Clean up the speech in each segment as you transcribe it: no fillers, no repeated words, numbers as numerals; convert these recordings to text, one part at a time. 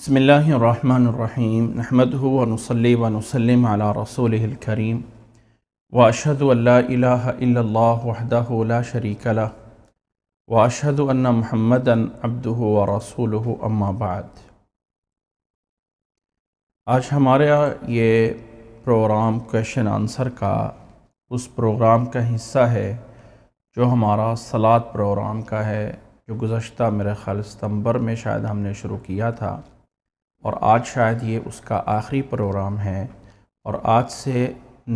بسم اللہ الرحمن الرحیم نحمدہ ونصلی ونسلم علی رسولہ الکریم واشہد ان لا الہ الا اللہ وحدہ لا شریک لہ واشہد ان محمدا عبدہ ورسولہ اما بعد۔ آج ہمارا یہ پروگرام کویشچن آنسر کا اس پروگرام کا حصہ ہے جو ہمارا صلاۃ پروگرام کا ہے، جو گزشتہ میرے خیال ستمبر میں شاید ہم نے شروع کیا تھا، اور آج شاید یہ اس کا آخری پروگرام ہے، اور آج سے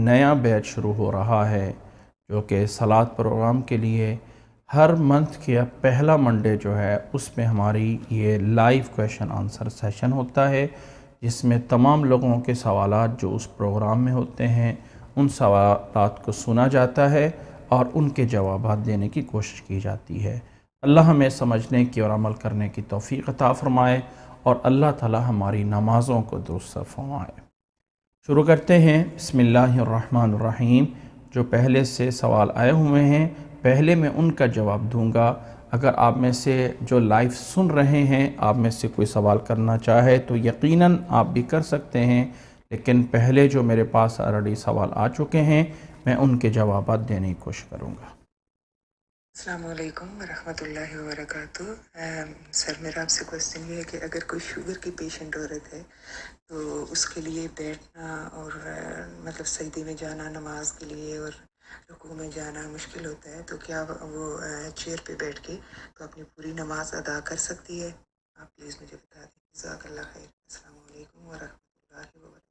نیا بیچ شروع ہو رہا ہے جو کہ صلاۃ پروگرام کے لیے ہر منتھ کا پہلا منڈے جو ہے اس میں ہماری یہ لائیو کویشچن آنسر سیشن ہوتا ہے، جس میں تمام لوگوں کے سوالات جو اس پروگرام میں ہوتے ہیں ان سوالات کو سنا جاتا ہے اور ان کے جوابات دینے کی کوشش کی جاتی ہے۔ اللہ ہمیں سمجھنے کی اور عمل کرنے کی توفیق عطا فرمائے، اور اللہ تعالی ہماری نمازوں کو درست فرمائے۔ شروع کرتے ہیں۔ بسم اللہ الرحمن الرحیم۔ جو پہلے سے سوال آئے ہوئے ہیں پہلے میں ان کا جواب دوں گا۔ اگر آپ میں سے جو لائیو سن رہے ہیں آپ میں سے کوئی سوال کرنا چاہے تو یقیناً آپ بھی کر سکتے ہیں، لیکن پہلے جو میرے پاس آلریڈی سوال آ چکے ہیں میں ان کے جوابات دینے کی کوشش کروں گا۔ السلام علیکم ورحمۃ اللہ وبرکاتہ۔ سر میرا آپ سے کوشچن یہ ہے کہ اگر کوئی شوگر کی پیشنٹ عورت ہے تو اس کے لیے بیٹھنا اور مطلب سجدے میں جانا نماز کے لیے اور رکوع میں جانا مشکل ہوتا ہے، تو کیا وہ چیئر پہ بیٹھ کے تو اپنی پوری نماز ادا کر سکتی ہے؟ آپ پلیز مجھے بتا دیں، جزاک اللہ خیر۔ السلام علیکم ورحمۃ اللہ وبرکاتہ۔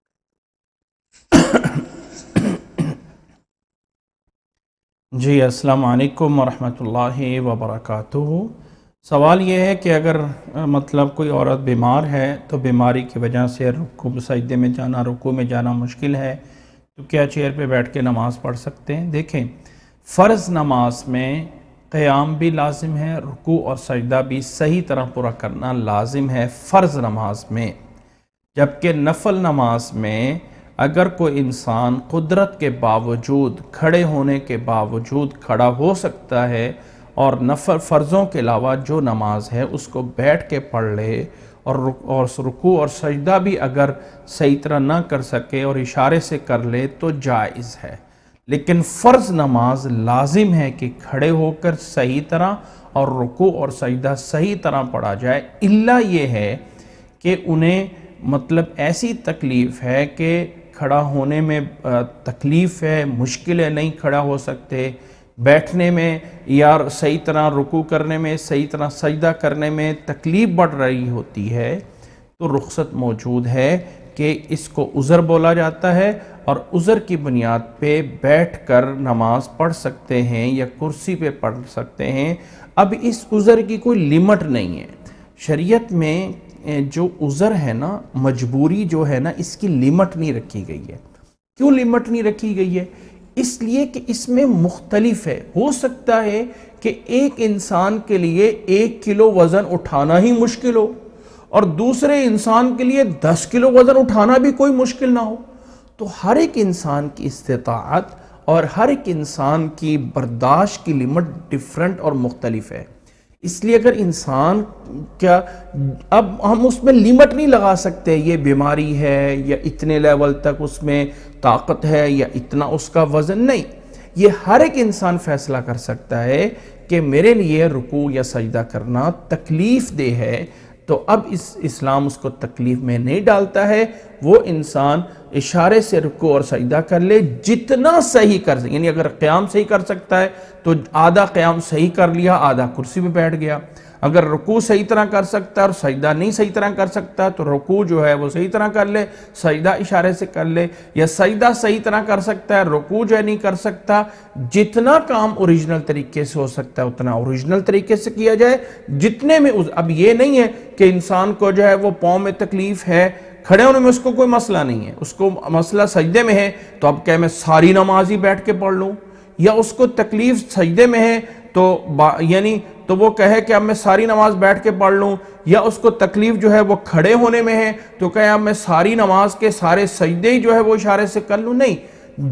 جی السلام علیکم ورحمۃ اللہ وبرکاتہ۔ سوال یہ ہے کہ اگر مطلب کوئی عورت بیمار ہے تو بیماری کی وجہ سے رکوع سجدے میں جانا رکوع میں جانا مشکل ہے، تو کیا چیئر پہ بیٹھ کے نماز پڑھ سکتے ہیں؟ دیکھیں، فرض نماز میں قیام بھی لازم ہے، رکوع اور سجدہ بھی صحیح طرح پورا کرنا لازم ہے فرض نماز میں، جبکہ نفل نماز میں اگر کوئی انسان قدرت کے باوجود کھڑے ہونے کے باوجود کھڑا ہو سکتا ہے اور نفل فرضوں کے علاوہ جو نماز ہے اس کو بیٹھ کے پڑھ لے اور رکوع اور سجدہ بھی اگر صحیح طرح نہ کر سکے اور اشارے سے کر لے تو جائز ہے، لیکن فرض نماز لازم ہے کہ کھڑے ہو کر صحیح طرح اور رکوع اور سجدہ صحیح طرح پڑھا جائے، الا یہ ہے کہ انہیں مطلب ایسی تکلیف ہے کہ کھڑا ہونے میں تکلیف ہے، مشکل ہے، نہیں کھڑا ہو سکتے، بیٹھنے میں یا صحیح طرح رکوع کرنے میں صحیح طرح سجدہ کرنے میں تکلیف بڑھ رہی ہوتی ہے، تو رخصت موجود ہے کہ اس کو عذر بولا جاتا ہے، اور عذر کی بنیاد پہ بیٹھ کر نماز پڑھ سکتے ہیں یا کرسی پہ پڑھ سکتے ہیں۔ اب اس عذر کی کوئی لمٹ نہیں ہے شریعت میں، جو عذر ہے نا، مجبوری جو ہے نا، اس کی لمٹ نہیں رکھی گئی ہے۔ کیوں لمٹ نہیں رکھی گئی ہے؟ اس لیے کہ اس میں مختلف ہے، ہو سکتا ہے کہ ایک انسان کے لیے 1 کلو وزن اٹھانا ہی مشکل ہو اور دوسرے انسان کے لیے 10 کلو وزن اٹھانا بھی کوئی مشکل نہ ہو، تو ہر ایک انسان کی استطاعت اور ہر ایک انسان کی برداشت کی لمٹ ڈیفرنٹ اور مختلف ہے۔ اس لیے اگر انسان کیا اب ہم اس میں لمٹ نہیں لگا سکتے، یہ بیماری ہے یا اتنے لیول تک اس میں طاقت ہے یا اتنا اس کا وزن، نہیں، یہ ہر ایک انسان فیصلہ کر سکتا ہے کہ میرے لیے رکوع یا سجدہ کرنا تکلیف دہ ہے، تو اب اسلام اس کو تکلیف میں نہیں ڈالتا ہے، وہ انسان اشارے سے رکوع اور سجدہ کر لے جتنا صحیح کر سکے، یعنی اگر قیام صحیح کر سکتا ہے تو آدھا قیام صحیح کر لیا، آدھا کرسی میں بیٹھ گیا، اگر رکوع صحیح طرح کر سکتا ہے اور سجدہ نہیں صحیح طرح کر سکتا تو رکوع جو ہے وہ صحیح طرح کر لے، سجدہ اشارے سے کر لے، یا سجدہ صحیح طرح کر سکتا ہے رکوع جو ہے نہیں کر سکتا، جتنا کام اوریجنل طریقے سے ہو سکتا ہے اتنا اوریجنل طریقے سے کیا جائے، جتنے میں اب یہ نہیں ہے کہ انسان کو جو ہے وہ پاؤں میں تکلیف ہے، کھڑے ہونے میں اس کو کوئی مسئلہ نہیں ہے، اس کو مسئلہ سجدے میں ہے تو اب کہ میں ساری نماز ہی بیٹھ کے پڑھ لوں، یا اس کو تکلیف سجدے میں ہے تو وہ کہے کہ اب میں ساری نماز بیٹھ کے پڑھ لوں، یا اس کو تکلیف جو ہے وہ کھڑے ہونے میں ہے تو کہے اب میں ساری نماز کے سارے سجدے ہی جو ہے وہ اشارے سے کر لوں، نہیں،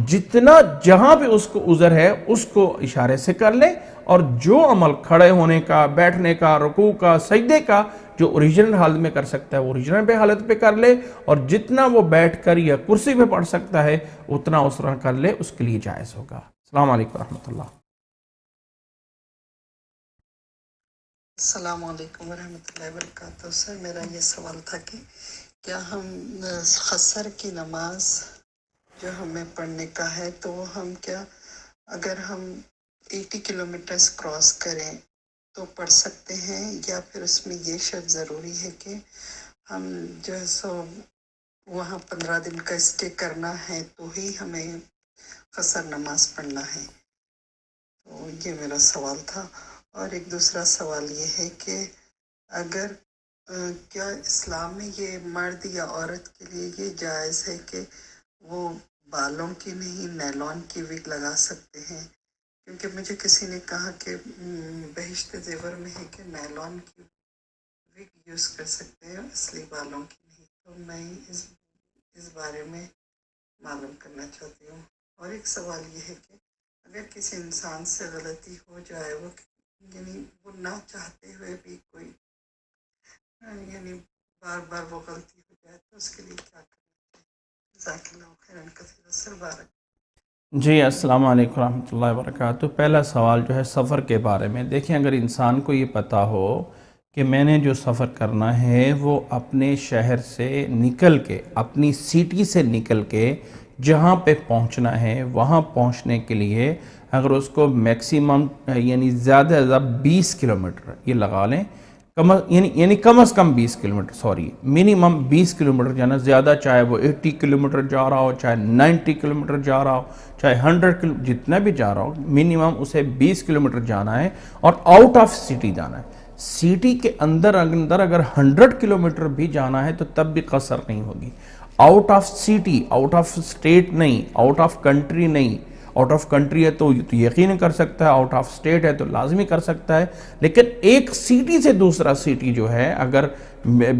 جتنا جہاں پہ اس کو عذر ہے اس کو اشارے سے کر لے، اور جو عمل کھڑے ہونے کا، بیٹھنے کا، رکوع کا، سجدے کا، جو اوریجنل حالت میں کر سکتا ہے وہ اوریجنل پہ حالت پہ کر لے، اور جتنا وہ بیٹھ کر یا کرسی پہ پڑھ سکتا ہے اتنا اس طرح کر لے، اس کے لیے جائز ہوگا۔ السلام علیکم ورحمۃ اللہ۔ السلام علیکم ورحمۃ اللہ وبرکاتہ۔ سر میرا یہ سوال تھا کہ کیا ہم قصر کی نماز جو ہمیں پڑھنے کا ہے تو وہ ہم کیا اگر ہم 80 کلومیٹرز کراس کریں تو پڑھ سکتے ہیں، یا پھر اس میں یہ شرط ضروری ہے کہ ہم جو ہے سو وہاں 15 دن کا اسٹے کرنا ہے تو ہی ہمیں قصر نماز پڑھنا ہے؟ تو یہ میرا سوال تھا۔ اور ایک دوسرا سوال یہ ہے کہ اگر کیا اسلام میں یہ مرد یا عورت کے لیے یہ جائز ہے کہ وہ بالوں کی نہیں نیلون کی وگ لگا سکتے ہیں؟ کیونکہ مجھے کسی نے کہا کہ بہشت زیور میں ہے کہ نیلون کی وگ یوز کر سکتے ہیں، اصلی بالوں کی نہیں۔ تو میں اس بارے میں معلوم کرنا چاہتی ہوں۔ اور ایک سوال یہ ہے کہ اگر کسی انسان سے غلطی ہو جائے، وہ یعنی وہ نہ چاہتے ہوئے بھی کوئی یعنی بار بار وہ غلطی ہو جائے تو اس کے لیے کیا کرنا چاہیے؟ جزاک اللہ خیرا کثیرا۔ سر بارک۔ جی السلام علیکم ورحمۃ اللہ وبرکاتہ۔ پہلا سوال جو ہے سفر کے بارے میں، دیکھیں اگر انسان کو یہ پتہ ہو کہ میں نے جو سفر کرنا ہے وہ اپنے شہر سے نکل کے، اپنی سٹی سے نکل کے جہاں پہ پہنچنا ہے وہاں پہنچنے کے لیے اگر اس کو میکسیمم یعنی زیادہ سے زیادہ 20 کلومیٹر یہ لگا لیں، یعنی کم از کم 20 کلومیٹر منیمم 20 کلومیٹر جانا، زیادہ چاہے وہ 80 کلومیٹر جا رہا ہو، چاہے 90 کلومیٹر جا رہا ہو، چاہے 100 کلومیٹر جتنا بھی جا رہا ہو، منیمم اسے 20 کلومیٹر جانا ہے اور آؤٹ آف سٹی جانا ہے۔ سٹی کے اندر اگر 100 کلومیٹر بھی جانا ہے تو تب بھی قصر نہیں ہوگی۔ Out of city, out of state نہیں، آؤٹ آف کنٹری نہیں۔ آؤٹ آف کنٹری ہے تو یقین کر سکتا ہے، آؤٹ آف اسٹیٹ ہے تو لازمی کر سکتا ہے، لیکن ایک سٹی سے دوسرا سٹی جو ہے اگر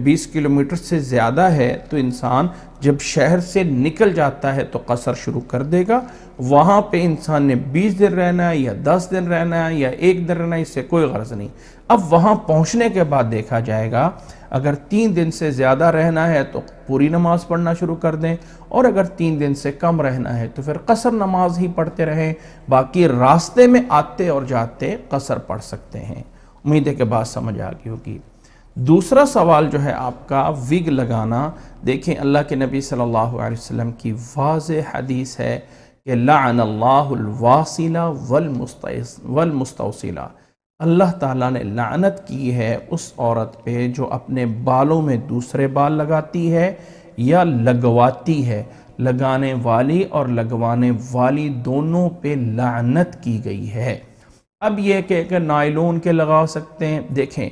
20 کلومیٹر سے زیادہ ہے تو انسان جب شہر سے نکل جاتا ہے تو قصر شروع کر دے گا۔ وہاں پہ انسان نے 20 دن رہنا ہے یا 10 دن رہنا ہے یا 1 دن رہنا ہے، اس سے کوئی غرض نہیں۔ اب وہاں پہنچنے کے بعد دیکھا جائے گا، اگر 3 دن سے زیادہ رہنا ہے تو پوری نماز پڑھنا شروع کر دیں، اور اگر 3 دن سے کم رہنا ہے تو پھر قصر نماز ہی پڑھتے رہیں، باقی راستے میں آتے اور جاتے قصر پڑھ سکتے ہیں۔ امید ہے کہ بات سمجھ آ گئی ہوگی۔ دوسرا سوال جو ہے آپ کا وگ لگانا، دیکھیں اللہ کے نبی صلی اللہ علیہ وسلم کی واضح حدیث ہے کہ لعن اللہ الواصلہ والمستوصلہ، اللہ تعالیٰ نے لعنت کی ہے اس عورت پہ جو اپنے بالوں میں دوسرے بال لگاتی ہے یا لگواتی ہے۔ لگانے والی اور لگوانے والی دونوں پہ لعنت کی گئی ہے۔ اب یہ کہ نائلون کے لگا سکتے ہیں، دیکھیں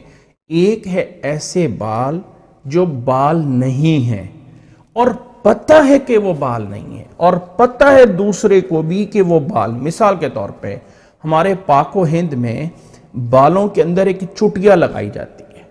ایک ہے ایسے بال جو بال نہیں ہیں اور پتہ ہے کہ وہ بال نہیں ہیں، اور پتہ ہے دوسرے کو بھی کہ وہ بال، مثال کے طور پہ ہمارے پاک و ہند میں بالوں کے اندر ایک چٹیا لگائی جاتی ہے،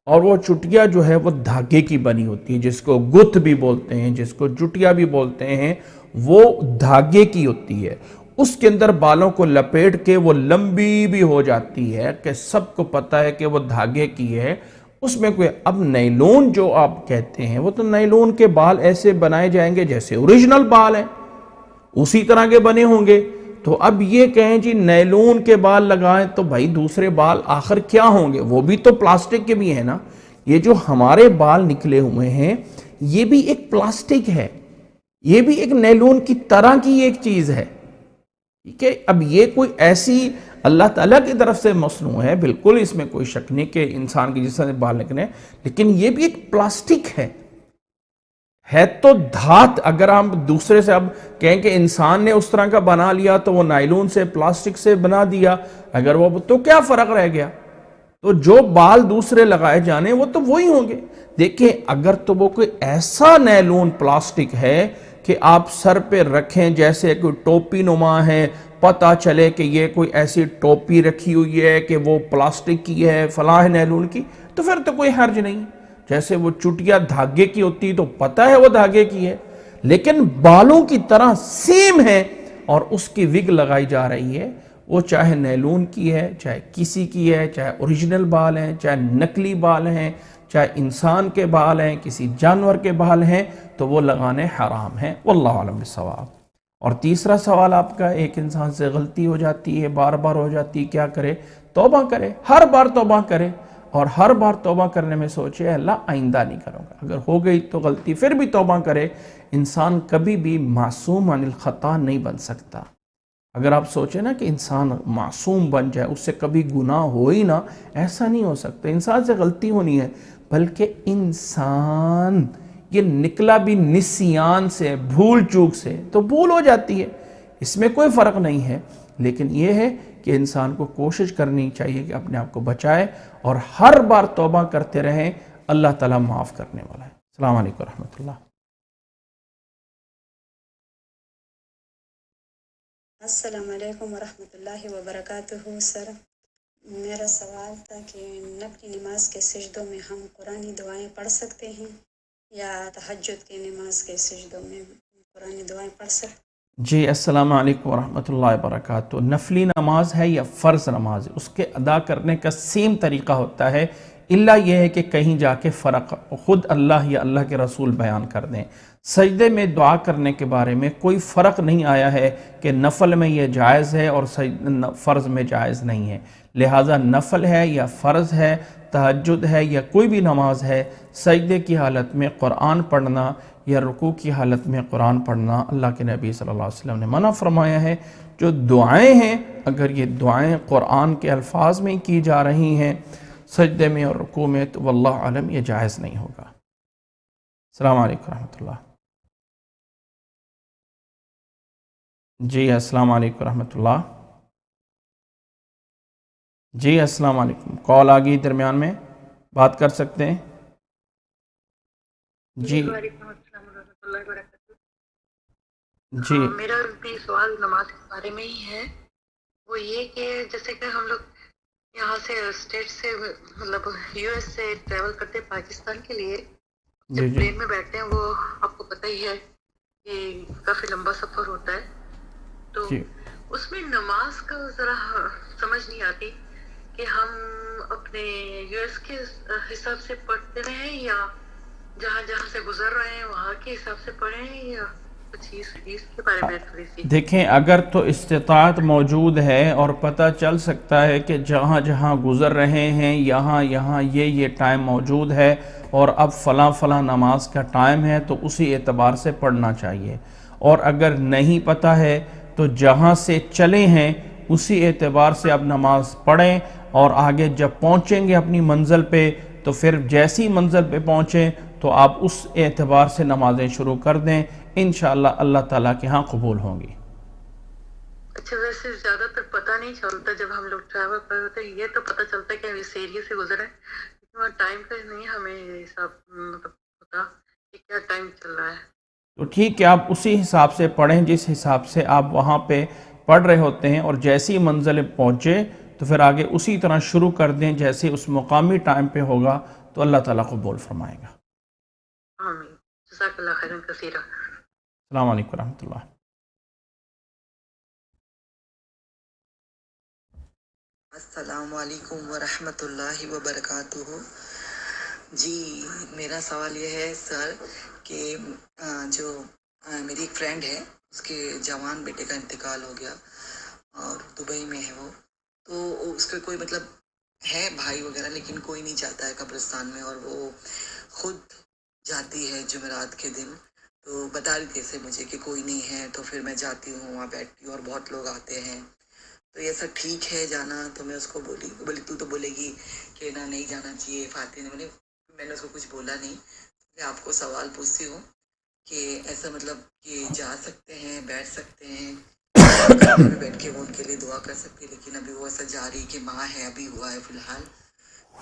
اور وہ چٹیا جو ہے وہ دھاگے کی بنی ہوتی ہے، جس کو گتھ بھی بولتے ہیں، جس کو چٹیا بھی بولتے ہیں، وہ دھاگے کی ہوتی ہے۔ اس کے اندر بالوں کو لپیٹ کے وہ لمبی بھی ہو جاتی ہے کہ سب کو پتہ ہے کہ وہ دھاگے کی ہے، اس میں کوئی اب نیلون جو آپ کہتے ہیں وہ تو نیلون کے بال ایسے بنائے جائیں گے جیسے اوریجنل بال ہیں، اسی طرح کے بنے ہوں گے۔ تو اب یہ کہیں جی نیلون کے بال لگائیں تو بھائی دوسرے بال آخر کیا ہوں گے؟ وہ بھی تو پلاسٹک کے بھی ہیں نا۔ یہ جو ہمارے بال نکلے ہوئے ہیں یہ بھی ایک پلاسٹک ہے، یہ بھی ایک نیلون کی طرح کی ایک چیز ہے، ٹھیک ہے۔ اب یہ کوئی ایسی اللہ تعالیٰ کی طرف سے مصنوع ہے، بالکل اس میں کوئی شک نہیں کہ انسان کی جسم سے بال نکلے، لیکن یہ بھی ایک پلاسٹک ہے تو دھات۔ اگر ہم دوسرے سے اب کہیں کہ انسان نے اس طرح کا بنا لیا تو وہ نائلون سے پلاسٹک سے بنا دیا، اگر وہ تو کیا فرق رہ گیا؟ تو جو بال دوسرے لگائے جانے وہ تو وہی ہوں گے۔ دیکھیں اگر تو وہ کوئی ایسا نیلون پلاسٹک ہے کہ آپ سر پہ رکھیں جیسے کوئی ٹوپی نما ہے، پتہ چلے کہ یہ کوئی ایسی ٹوپی رکھی ہوئی ہے کہ وہ پلاسٹک کی ہے، فلاں نیلون کی، تو پھر تو کوئی حرج نہیں۔ جیسے وہ چٹیا دھاگے کی ہوتی تو پتہ ہے وہ دھاگے کی ہے، لیکن بالوں کی طرح سیم ہے اور اس کی وگ لگائی جا رہی ہے، وہ چاہے نیلون کی ہے، چاہے کسی کی ہے، چاہے اوریجنل بال ہیں، چاہے نکلی بال ہیں، چاہے انسان کے بال ہیں، کسی جانور کے بال ہیں، تو وہ لگانے حرام ہیں۔ واللہ اعلم بالصواب۔ اور تیسرا سوال آپ کا، ایک انسان سے غلطی ہو جاتی ہے، بار بار ہو جاتی ہے، کیا کرے؟ توبہ کرے، ہر بار توبہ کرے، اور ہر بار توبہ کرنے میں سوچے اللہ آئندہ نہیں کروں گا۔ اگر ہو گئی تو غلطی پھر بھی توبہ کرے۔ انسان کبھی بھی معصوم عن الخطا نہیں بن سکتا۔ اگر آپ سوچیں نا کہ انسان معصوم بن جائے، اس سے کبھی گناہ ہو ہی نہ، ایسا نہیں ہو سکتا۔ انسان سے غلطی ہونی ہے، بلکہ انسان یہ نکلا بھی نسیان سے، بھول چوک سے، تو بھول ہو جاتی ہے، اس میں کوئی فرق نہیں ہے۔ لیکن یہ ہے کہ انسان کو کوشش کرنی چاہیے کہ اپنے آپ کو بچائے اور ہر بار توبہ کرتے رہیں، اللہ تعالیٰ معاف کرنے والا ہے۔ السلام علیکم ورحمۃ اللہ۔ السلام علیکم ورحمۃ اللہ وبرکاتہ۔ سر، میرا سوال تھا کہ نفلی نماز کے سجدوں میں ہم قرآنی دعائیں پڑھ سکتے ہیں یا تہجد کی نماز کے سجدوں میں قرآنی دعائیں پڑھ سکتے ہیں؟ جی السلام علیکم ورحمۃ اللہ وبرکاتہ۔ نفلی نماز ہے یا فرض نماز ہے، اس کے ادا کرنے کا سیم طریقہ ہوتا ہے، اللہ یہ ہے کہ کہیں جا کے فرق خود اللہ یا اللہ کے رسول بیان کر دیں۔ سجدے میں دعا کرنے کے بارے میں کوئی فرق نہیں آیا ہے کہ نفل میں یہ جائز ہے اور فرض میں جائز نہیں ہے، لہٰذا نفل ہے یا فرض ہے، تہجد ہے یا کوئی بھی نماز ہے، سجدے کی حالت میں قرآن پڑھنا یا رکوع کی حالت میں قرآن پڑھنا اللہ کے نبی صلی اللہ علیہ وسلم نے منع فرمایا ہے۔ جو دعائیں ہیں، اگر یہ دعائیں قرآن کے الفاظ میں کی جا رہی ہیں سجدے میں اور رکوع میں، تو واللہ عالم یہ جائز نہیں ہوگا۔ السلام علیکم ورحمۃ اللہ۔ جی السلام علیکم ورحمۃ اللہ۔ جی السلام علیکم، کال آ گئی درمیان میں، بات کر سکتے ہیں؟ جی وعلیکم السلام ورحمۃ اللہ وبرکاتہ۔ جی میرا بھی سوال نماز کے بارے میں ہی ہے، وہ یہ کہ جیسے کہ ہم لوگ یہاں سے اسٹیٹ سے مطلب یو ایس سے ٹریول کرتے ہیں پاکستان کے لیے، جی جب جی پلین میں بیٹھتے ہیں، وہ آپ کو پتہ ہی ہے کہ کافی لمبا سفر ہوتا ہے، تو جی اس میں نماز کا ذرا سمجھ نہیں آتی کہ ہم اپنے یو ایس کے حساب سے پڑھتے رہیں یا جہاں جہاں سے گزر رہے ہیں وہاں کے حساب سے پڑھیں، یا کچھ اس کے بارے میں تھوڑی سی۔ دیکھیں، اگر تو استطاعت موجود ہے اور پتہ چل سکتا ہے کہ جہاں جہاں گزر رہے ہیں یہاں یہاں یہ ٹائم موجود ہے اور اب فلاں فلاں نماز کا ٹائم ہے، تو اسی اعتبار سے پڑھنا چاہیے۔ اور اگر نہیں پتہ ہے تو جہاں سے چلے ہیں اسی اعتبار سے اب نماز پڑھیں، اور آگے جب پہنچیں گے اپنی منزل پہ تو پھر جیسی منزل پہ پہنچیں تو آپ اس اعتبار سے نمازیں شروع کر دیں، انشاءاللہ اللہ تعالیٰ کے ہاں قبول ہوں گی۔ اچھا، ویسے زیادہ تر پتہ نہیں چلتا جب ہم لوگ ٹریول کر رہے ہوتے ہیں، یہ تو پتہ چلتا ہے کہ ہم اس ایریے سے گزرے، وہاں ٹائم کا نہیں ہمیں حساب مطلب پتا کہ کیا ٹائم چل رہا ہے۔ تو ٹھیک ہے، آپ اسی حساب سے پڑھیں جس حساب سے آپ وہاں پہ پڑھ رہے ہوتے ہیں، اور جیسی منزل پہنچے تو پھر آگے اسی طرح شروع کر دیں جیسے اس مقامی ٹائم پہ ہوگا، تو اللہ تعالیٰ قبول فرمائے گا۔ آمین، جزاک اللہ خیرا کثیرا۔ السلام علیکم ورحمۃ اللہ۔ السلام علیکم ورحمۃ اللہ وبرکاتہ۔ جی میرا سوال یہ ہے سر کہ جو میری ایک فرینڈ ہے، اس کے جوان بیٹے کا انتقال ہو گیا اور دبئی میں ہے وہ، تو اس کا کوئی مطلب ہے بھائی وغیرہ، لیکن کوئی نہیں جاتا ہے قبرستان میں، اور وہ خود جاتی ہے جمعرات کے دن، تو بتا رہی تھی ایسے مجھے کہ کوئی نہیں ہے، تو پھر میں جاتی ہوں، وہاں بیٹھتی ہوں اور بہت لوگ آتے ہیں، تو یہ سب ٹھیک ہے جانا؟ تو میں اس کو بولی تو بولے گی کہ نہ نہیں جانا چاہیے فاتح نے، میں نے اس کو کچھ بولا نہیں۔ میں آپ کو سوال پوچھتی ہوں کہ ایسا مطلب کہ جا سکتے ہیں، بیٹھ سکتے ہیں، گھر میں بیٹھ کے وہ ان کے لیے دعا کر سکتے، لیکن ابھی وہ ایسا جا رہی کہ ماں ہے، ابھی ہوا ہے فی الحال،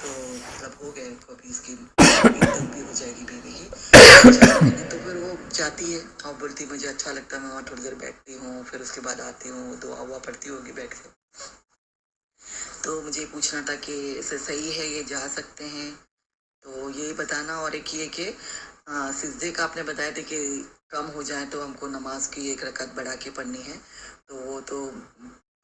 تو مطلب ہو گئے تو ابھی اس کی عیدت بھی ہو جائے گی بیوی کی، 4 مہینے، تو پھر وہ جاتی ہے اور بولتی مجھے اچھا لگتا ہے، میں وہاں تھوڑی دیر بیٹھتی ہوں، پھر اس کے بعد آتی ہوں، دعا ہوا پڑھتی ہوگی بیٹھ کے۔ تو مجھے پوچھنا تھا کہ اسے صحیح ہے، یہ جا سکتے ہیں؟ تو یہی بتانا۔ اور ایک یہ کہ سجدے کا آپ نے بتایا تھا کہ کم ہو جائے تو ہم کو نماز کی 1 رکعت بڑھا کے پڑھنی ہے، تو وہ تو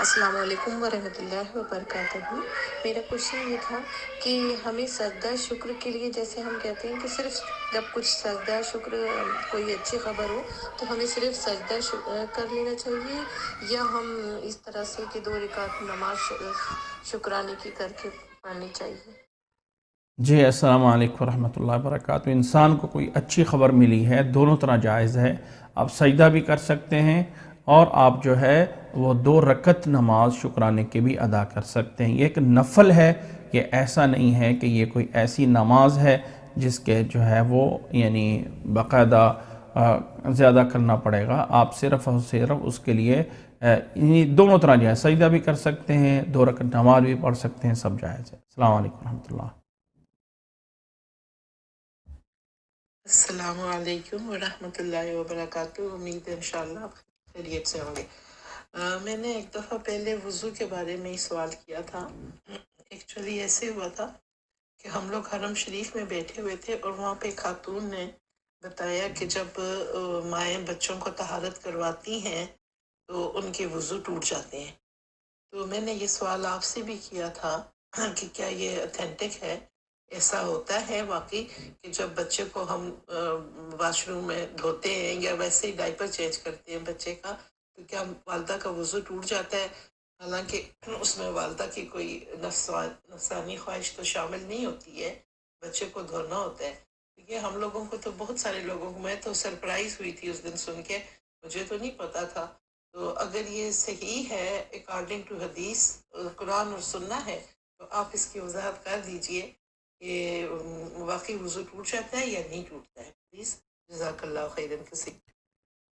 السلام علیکم ورحمۃ اللہ وبرکاتہ. میرا کوشچن یہ تھا کہ ہمیں سجدہ شکر کے لیے، جیسے ہم کہتے ہیں کہ صرف جب کچھ سجدہ شکر کوئی اچھی خبر ہو تو ہمیں صرف سجدہ شکر کر لینا چاہیے، یا ہم اس طرح سے کہ 2 رکعت نماز شکرانے کی کر کے پڑھنی چاہیے؟ جی السلام علیکم ورحمۃ اللہ وبرکاتہ. انسان کو کوئی اچھی خبر ملی ہے، دونوں طرح جائز ہے. آپ سجدہ بھی کر سکتے ہیں اور آپ جو ہے وہ 2 رکعت نماز شکرانے کی بھی ادا کر سکتے ہیں. یہ ایک نفل ہے، یہ ایسا نہیں ہے کہ یہ کوئی ایسی نماز ہے جس کے جو ہے وہ یعنی باقاعدہ زیادہ کرنا پڑے گا. آپ صرف اور صرف اس کے لیے دونوں طرح جائز، سجدہ بھی کر سکتے ہیں، 2 رکعت نماز بھی پڑھ سکتے ہیں، سب جائز ہے. السلام علیکم ورحمۃ اللہ. السلام علیکم ورحمۃ اللہ وبرکاتہ. امید ہے انشاءاللہ آپ خیریت سے ہوں گے. میں نے ایک دفعہ پہلے وضو کے بارے میں ہی سوال کیا تھا. ایکچولی ایسے ہوا تھا کہ ہم لوگ حرم شریف میں بیٹھے ہوئے تھے اور وہاں پہ خاتون نے بتایا کہ جب مائیں بچوں کو طہارت کرواتی ہیں تو ان کے وضو ٹوٹ جاتے ہیں. تو میں نے یہ سوال آپ سے بھی کیا تھا کہ کیا یہ اتھینٹک ہے، ایسا ہوتا ہے واقعی کہ جب بچے کو ہم واش روم میں دھوتے ہیں یا ویسے ہی ڈائپر چینج کرتے ہیں بچے کا، تو کیا والدہ کا وضو ٹوٹ جاتا ہے؟ حالانکہ اس میں والدہ کی کوئی نفسانی خواہش تو شامل نہیں ہوتی ہے، بچے کو دھونا ہوتا ہے. کیونکہ ہم لوگوں کو تو بہت سارے لوگوں کو، میں تو سرپرائز ہوئی تھی اس دن سن کے، مجھے تو نہیں پتا تھا. تو اگر یہ صحیح ہے اکارڈنگ ٹو حدیث، قرآن اور سننا ہے، تو آپ اس کی وضاحت کر دیجئے کہ واقعی وضو ٹوٹ جاتا ہے یا نہیں ٹوٹتا ہے، پلیز. جزاک اللہ خیرن کثیر.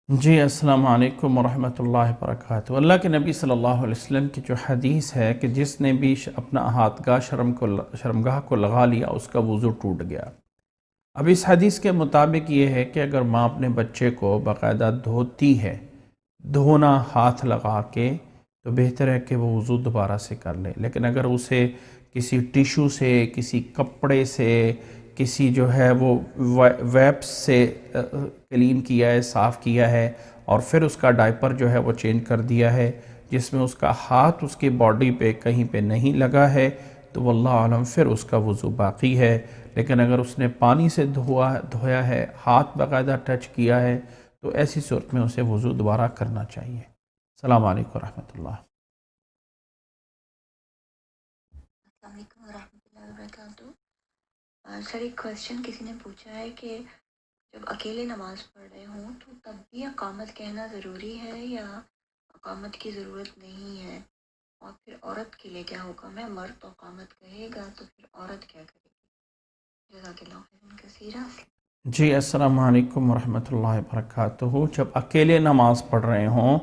جی السلام علیکم ورحمۃ اللہ وبرکاتہ. اللہ کے نبی صلی اللہ علیہ وسلم کی جو حدیث ہے کہ جس نے بھی اپنا ہاتھگاہ شرمگاہ کو لگا لیا اس کا وضو ٹوٹ گیا. اب اس حدیث کے مطابق یہ ہے کہ اگر ماں اپنے بچے کو باقاعدہ دھوتی ہے، دھونا ہاتھ لگا کے، تو بہتر ہے کہ وہ وضو دوبارہ سے کر لے. لیکن اگر اسے کسی ٹیشو سے، کسی کپڑے سے، کسی جو ہے وہ ویپس سے کلین کیا ہے، صاف کیا ہے، اور پھر اس کا ڈائپر جو ہے وہ چینج کر دیا ہے جس میں اس کا ہاتھ اس کی باڈی پہ کہیں پہ نہیں لگا ہے، تو واللہ عالم پھر اس کا وضو باقی ہے. لیکن اگر اس نے پانی سے دھویا ہے، ہاتھ باقاعدہ ٹچ کیا ہے، تو ایسی صورت میں اسے وضو دوبارہ کرنا چاہیے. السلام علیکم ورحمۃ اللہ. السلام علیکم ورحمۃ اللہ وبرکاتہ. سر ایک کویشچن کسی نے پوچھا ہے کہ جب اکیلے نماز پڑھ رہے ہوں تو تب بھی اقامت کہنا ضروری ہے یا اقامت کی ضرورت نہیں ہے؟ اور پھر عورت کے لیے کیا حکم ہے؟ مرد تو اقامت کہے گا تو پھر عورت کیا کرے گی؟ جزاک اللہ خیرا کثیرا. جی السلام علیکم ورحمۃ اللہ وبرکاتہ. جب اکیلے نماز پڑھ رہے ہوں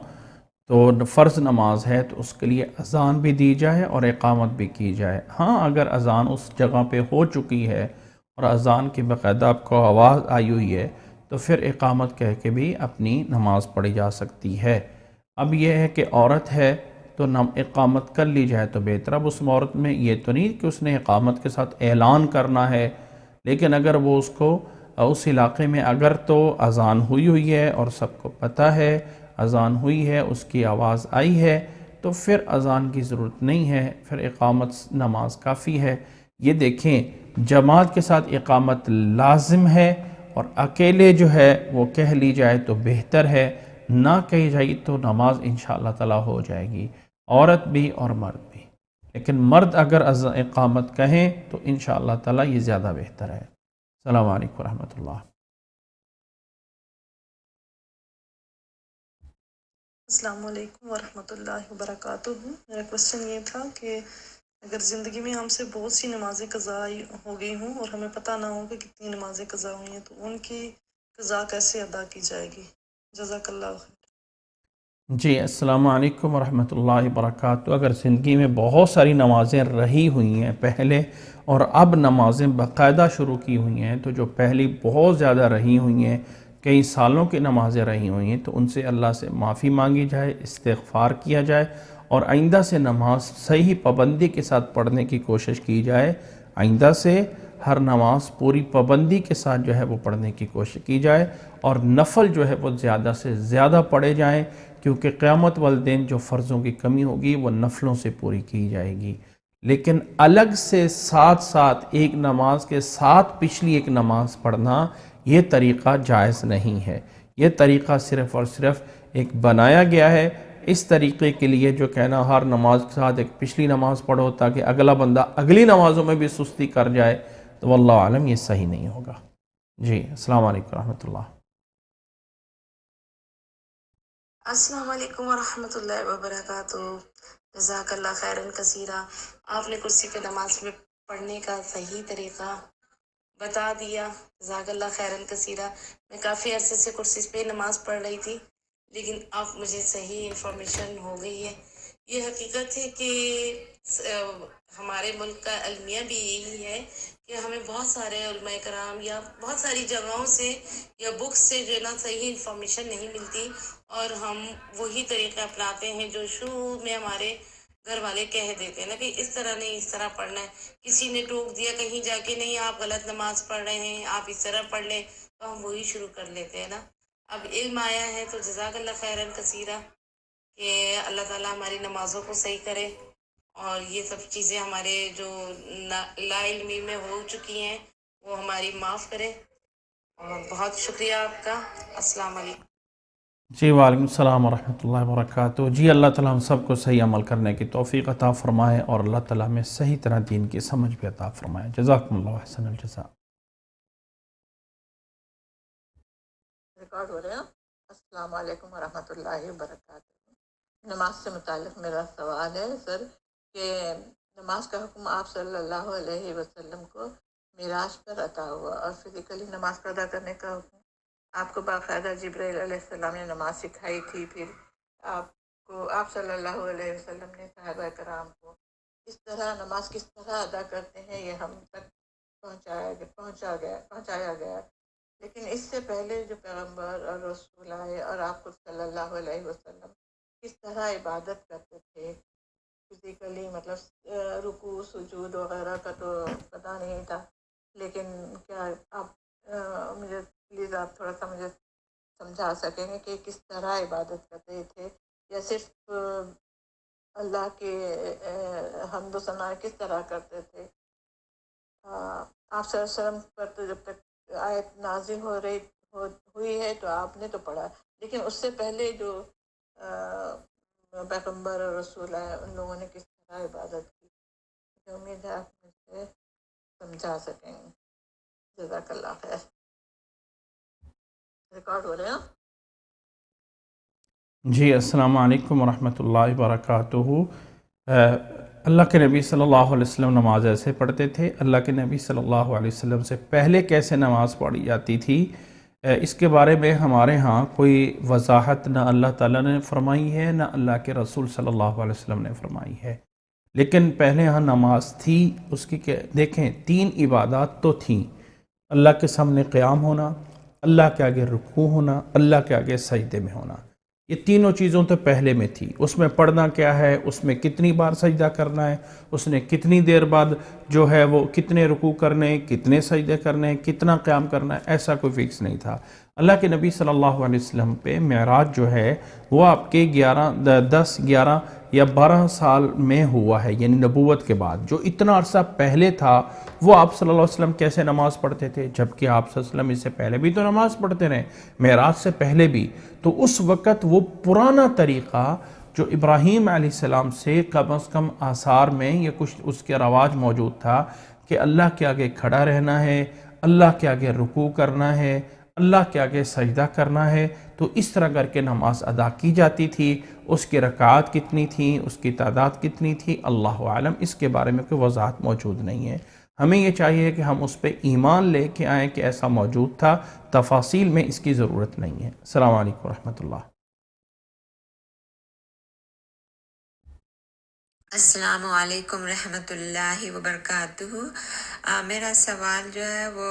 تو فرض نماز ہے تو اس کے لیے اذان بھی دی جائے اور اقامت بھی کی جائے. ہاں اگر اذان اس جگہ پہ ہو چکی ہے اور اذان کی باقاعدہ آپ کو آواز آئی ہوئی ہے تو پھر اقامت کہہ کے بھی اپنی نماز پڑھی جا سکتی ہے. اب یہ ہے کہ عورت ہے تو اقامت کر لی جائے تو بہتر. اب اس عورت میں یہ تو نہیں کہ اس نے اقامت کے ساتھ اعلان کرنا ہے، لیکن اگر وہ اس کو اس علاقے میں اگر تو اذان ہوئی ہے اور سب کو پتہ ہے اذان ہوئی ہے، اس کی آواز آئی ہے، تو پھر اذان کی ضرورت نہیں ہے، پھر اقامت نماز کافی ہے. یہ دیکھیں جماعت کے ساتھ اقامت لازم ہے اور اکیلے جو ہے وہ کہہ لی جائے تو بہتر ہے، نہ کہی جائے تو نماز انشاءاللہ تعالی ہو جائے گی، عورت بھی اور مرد بھی. لیکن مرد اگر اقامت کہیں تو انشاءاللہ تعالی یہ زیادہ بہتر ہے. السلام علیکم ورحمۃ اللہ. السلام علیکم ورحمۃ اللہ وبرکاتہ. میرا کوشچن یہ تھا کہ اگر زندگی میں ہم سے بہت سی نمازیں قضا ہو گئی ہوں اور ہمیں پتہ نہ ہو کہ کتنی نمازیں قضا ہوئی ہیں تو ان کی قضا کیسے ادا کی جائے گی؟ جزاک اللہ خیر. جی السلام علیکم ورحمۃ اللہ وبرکاتہ. اگر زندگی میں بہت ساری نمازیں رہی ہوئی ہیں پہلے اور اب نمازیں باقاعدہ شروع کی ہوئی ہیں، تو جو پہلی بہت زیادہ رہی ہوئی ہیں، کئی سالوں کی نمازیں رہی ہوئی ہیں، تو ان سے اللہ سے معافی مانگی جائے، استغفار کیا جائے اور آئندہ سے نماز صحیح پابندی کے ساتھ پڑھنے کی کوشش کی جائے. آئندہ سے ہر نماز پوری پابندی کے ساتھ جو ہے وہ پڑھنے کی کوشش کی جائے اور نفل جو ہے وہ زیادہ سے زیادہ پڑھے جائیں، کیونکہ قیامت والدین جو فرضوں کی کمی ہوگی وہ نفلوں سے پوری کی جائے گی، لیکن الگ سے ساتھ ساتھ ایک نماز کے ساتھ پچھلی ایک نماز پڑھنا یہ طریقہ جائز نہیں ہے۔ یہ طریقہ صرف اور صرف ایک بنایا گیا ہے اس طریقے کے لیے جو کہنا ہر نماز کے ساتھ ایک پچھلی نماز پڑھو تاکہ اگلا بندہ اگلی نمازوں میں بھی سستی کر جائے، تو واللہ عالم یہ صحیح نہیں ہوگا۔ جی السلام علیکم ورحمۃ اللہ۔ السلام علیکم ورحمۃ اللہ وبرکاتہ۔ جزاک اللہ خیرن کثیرہ، آپ نے کرسی پہ نماز میں پڑھنے کا صحیح طریقہ بتا دیا، جزاک اللہ خیرن کثیرہ۔ میں کافی عرصے سے کرسی پہ نماز پڑھ رہی تھی، لیکن اب مجھے صحیح انفارمیشن ہو گئی ہے۔ یہ حقیقت ہے کہ ہمارے ملک کا المیہ بھی یہی ہے کہ ہمیں بہت سارے علماء کرام یا بہت ساری جگہوں سے یا بکس سے جو ہے نا صحیح انفارمیشن نہیں ملتی، اور ہم وہی طریقے اپناتے ہیں جو شروع میں ہمارے گھر والے کہہ دیتے ہیں نا کہ اس طرح نہیں، اس طرح پڑھنا ہے۔ کسی نے ٹوک دیا کہیں جا کے، نہیں آپ غلط نماز پڑھ رہے ہیں، آپ اس طرح پڑھ لیں، تو ہم وہی شروع کر لیتے ہیں نا۔ اب علم آیا ہے تو جزاک اللہ خیرن کثیرہ، کہ اللہ تعالیٰ ہماری نمازوں کو صحیح کرے، اور یہ سب چیزیں ہمارے جو لا علمی میں ہو چکی ہیں وہ ہماری معاف کرے، اور بہت شکریہ آپ کا۔ السلام علیکم۔ جی وعلیکم السلام ورحمۃ اللہ وبرکاتہ۔ جی اللہ تعالیٰ ہم سب کو صحیح عمل کرنے کی توفیق عطا فرمائے، اور اللہ تعالیٰ ہمیں صحیح طرح دین کی سمجھ بھی عطا فرمائے۔ جزاکم اللہ احسن الجزاء۔ ریکارڈ ہو رہے ہیں۔ السلام علیکم ورحمۃ اللہ وبرکاتہ۔ نماز سے متعلق میرا سوال ہے سر، کہ نماز کا حکم آپ صلی اللہ علیہ وسلم کو معراج پر عطا ہوا، اور فزیکلی نماز کا ادا کرنے کا حکم آپ کو باقاعدہ جبرائیل علیہ السلام نے نماز سکھائی تھی، پھر آپ صلی اللہ علیہ وسلم نے صحابہ کرام کو اس طرح نماز کس طرح ادا کرتے ہیں یہ ہم تک پہنچایا گیا۔ لیکن اس سے پہلے جو پیغمبر اور رسول آئے اور آپ خود صلی اللہ علیہ وسلم کس طرح عبادت کرتے تھے فزیکلی، مطلب رکوع سجود وغیرہ کا تو پتہ نہیں تھا، لیکن کیا آپ مجھے پلیز آپ تھوڑا سا مجھے سمجھا سکیں گے کہ کس طرح عبادت کرتے تھے، یا صرف اللہ کے حمد و ثنا کس طرح کرتے تھے؟ آپ صلی اللہ علیہ وسلم پر تو جب تک آیت نازل ہوئی ہے تو آپ نے تو پڑھا، لیکن اس سے پہلے جو پیغمبر اور رسول آئے ان لوگوں نے کس طرح عبادت کی؟ مجھے امید ہے آپ مجھے سمجھا سکیں گے۔ جزاک اللہ خیر۔ ریکارڈ ہو رہے ہیں۔ جی السلام علیکم ورحمۃ اللہ وبرکاتہ۔ اللہ کے نبی صلی اللہ علیہ وسلم نماز ایسے پڑھتے تھے؟ اللہ کے نبی صلی اللہ علیہ وسلم سے پہلے کیسے نماز پڑھی جاتی تھی، اس کے بارے میں ہمارے ہاں کوئی وضاحت نہ اللہ تعالیٰ نے فرمائی ہے نہ اللہ کے رسول صلی اللہ علیہ وسلم نے فرمائی ہے، لیکن پہلے ہاں نماز تھی۔ اس کی دیکھیں 3 عبادات تو تھیں، اللہ کے سامنے قیام ہونا، اللہ کے آگے رکوع ہونا، اللہ کے آگے سجدے میں ہونا۔ یہ تینوں چیزوں تو پہلے میں تھی۔ اس میں پڑھنا کیا ہے، اس میں کتنی بار سجدہ کرنا ہے، اس نے کتنی دیر بعد جو ہے وہ کتنے رکوع کرنے، کتنے سجدے کرنے، کتنا قیام کرنا ہے، ایسا کوئی فکس نہیں تھا۔ اللہ کے نبی صلی اللہ علیہ وسلم پہ معراج جو ہے وہ آپ کے 10 11 یا 12 سال میں ہوا ہے، یعنی نبوت کے بعد۔ جو اتنا عرصہ پہلے تھا وہ آپ صلی اللہ علیہ وسلم کیسے نماز پڑھتے تھے، جبکہ آپ صلی اللہ علیہ وسلم اس سے پہلے بھی تو نماز پڑھتے رہے، معراج سے پہلے بھی۔ تو اس وقت وہ پرانا طریقہ جو ابراہیم علیہ السلام سے کم از کم آثار میں یہ کچھ اس کے رواج موجود تھا کہ اللہ کے آگے کھڑا رہنا ہے، اللہ کے آگے رکوع کرنا ہے، اللہ کے آگے سجدہ کرنا ہے، تو اس طرح کر کے نماز ادا کی جاتی تھی۔ اس کی رکعات کتنی تھیں، اس کی تعداد کتنی تھی، اللہ عالم، اس کے بارے میں کوئی وضاحت موجود نہیں ہے۔ ہمیں یہ چاہیے کہ ہم اس پہ ایمان لے کے آئیں کہ ایسا موجود تھا، تفاصیل میں اس کی ضرورت نہیں ہے۔ السلام علیکم ورحمۃ اللہ۔ السلام علیکم رحمۃ اللہ وبرکاتہ۔ میرا سوال جو ہے وہ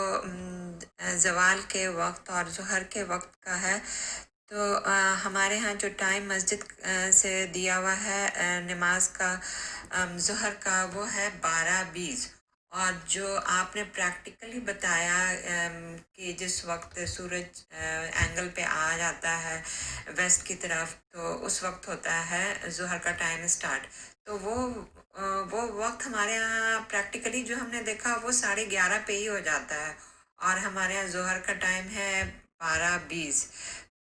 زوال کے وقت اور ظہر کے وقت کا ہے۔ تو ہمارے ہاں جو ٹائم مسجد سے دیا ہوا ہے نماز کا ظہر کا وہ ہے 12:20، اور جو آپ نے پریکٹیکلی بتایا کہ جس وقت سورج اینگل پہ آ جاتا ہے ویسٹ کی طرف تو اس وقت ہوتا ہے ظہر کا ٹائم اسٹارٹ، تو وہ وقت ہمارے یہاں پریکٹیکلی جو ہم نے دیکھا وہ 11:30 پہ ہی ہو جاتا ہے، اور ہمارے یہاں ظہر کا ٹائم ہے 12:20۔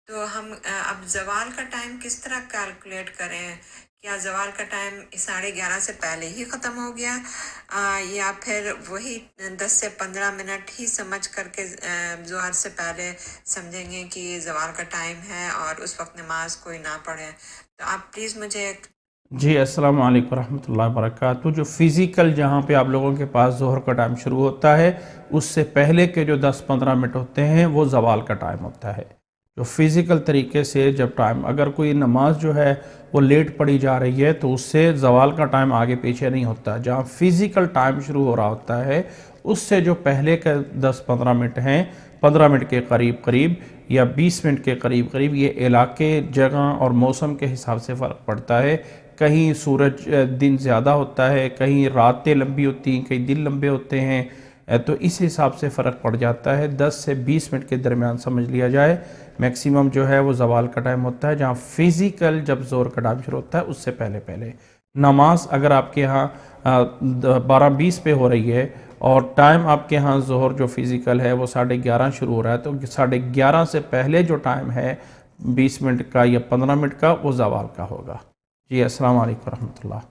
تو ہم اب زوال کا ٹائم کس طرح کیلکولیٹ کریں؟ کیا زوال کا ٹائم 11:30 سے پہلے ہی ختم ہو گیا، یا پھر وہی 10 سے 15 منٹ ہی سمجھ کر کے ظہر سے پہلے سمجھیں گے کہ یہ زوال کا ٹائم ہے اور اس وقت نماز کوئی نہ پڑھے؟ تو آپ پلیز مجھے جی السلام علیکم ورحمۃ اللہ وبرکاتہ۔ جو فزیکل جہاں پہ آپ لوگوں کے پاس ظہر کا ٹائم شروع ہوتا ہے اس سے پہلے کے جو 10-15 منٹ ہوتے ہیں وہ زوال کا ٹائم ہوتا ہے۔ جو فزیکل طریقے سے جب ٹائم اگر کوئی نماز جو ہے وہ لیٹ پڑھی جا رہی ہے تو اس سے زوال کا ٹائم آگے پیچھے نہیں ہوتا۔ جہاں فزیکل ٹائم شروع ہو رہا ہوتا ہے اس سے جو پہلے کے 10-15 منٹ ہیں، 15 منٹ کے قریب یا 20 منٹ کے قریب یہ علاقے، جگہ اور موسم کے حساب سے فرق پڑتا ہے۔ کہیں سورج دن زیادہ ہوتا ہے، کہیں راتیں لمبی ہوتی ہیں، کہیں دن لمبے ہوتے ہیں، تو اس حساب سے فرق پڑ جاتا ہے۔ 10 سے 20 منٹ کے درمیان سمجھ لیا جائے میکسیمم جو ہے وہ زوال کا ٹائم ہوتا ہے، جہاں فزیکل جب ظہر کا ٹائم شروع ہوتا ہے اس سے پہلے نماز اگر آپ کے ہاں 12:20 پہ ہو رہی ہے اور ٹائم آپ کے ہاں ظہر جو فزیکل ہے وہ 11:30 شروع ہو رہا ہے تو 11:30 سے پہلے جو ٹائم ہے 20 منٹ کا یا 15 منٹ کا وہ زوال کا ہوگا۔ جی السلام علیکم ورحمۃ اللہ۔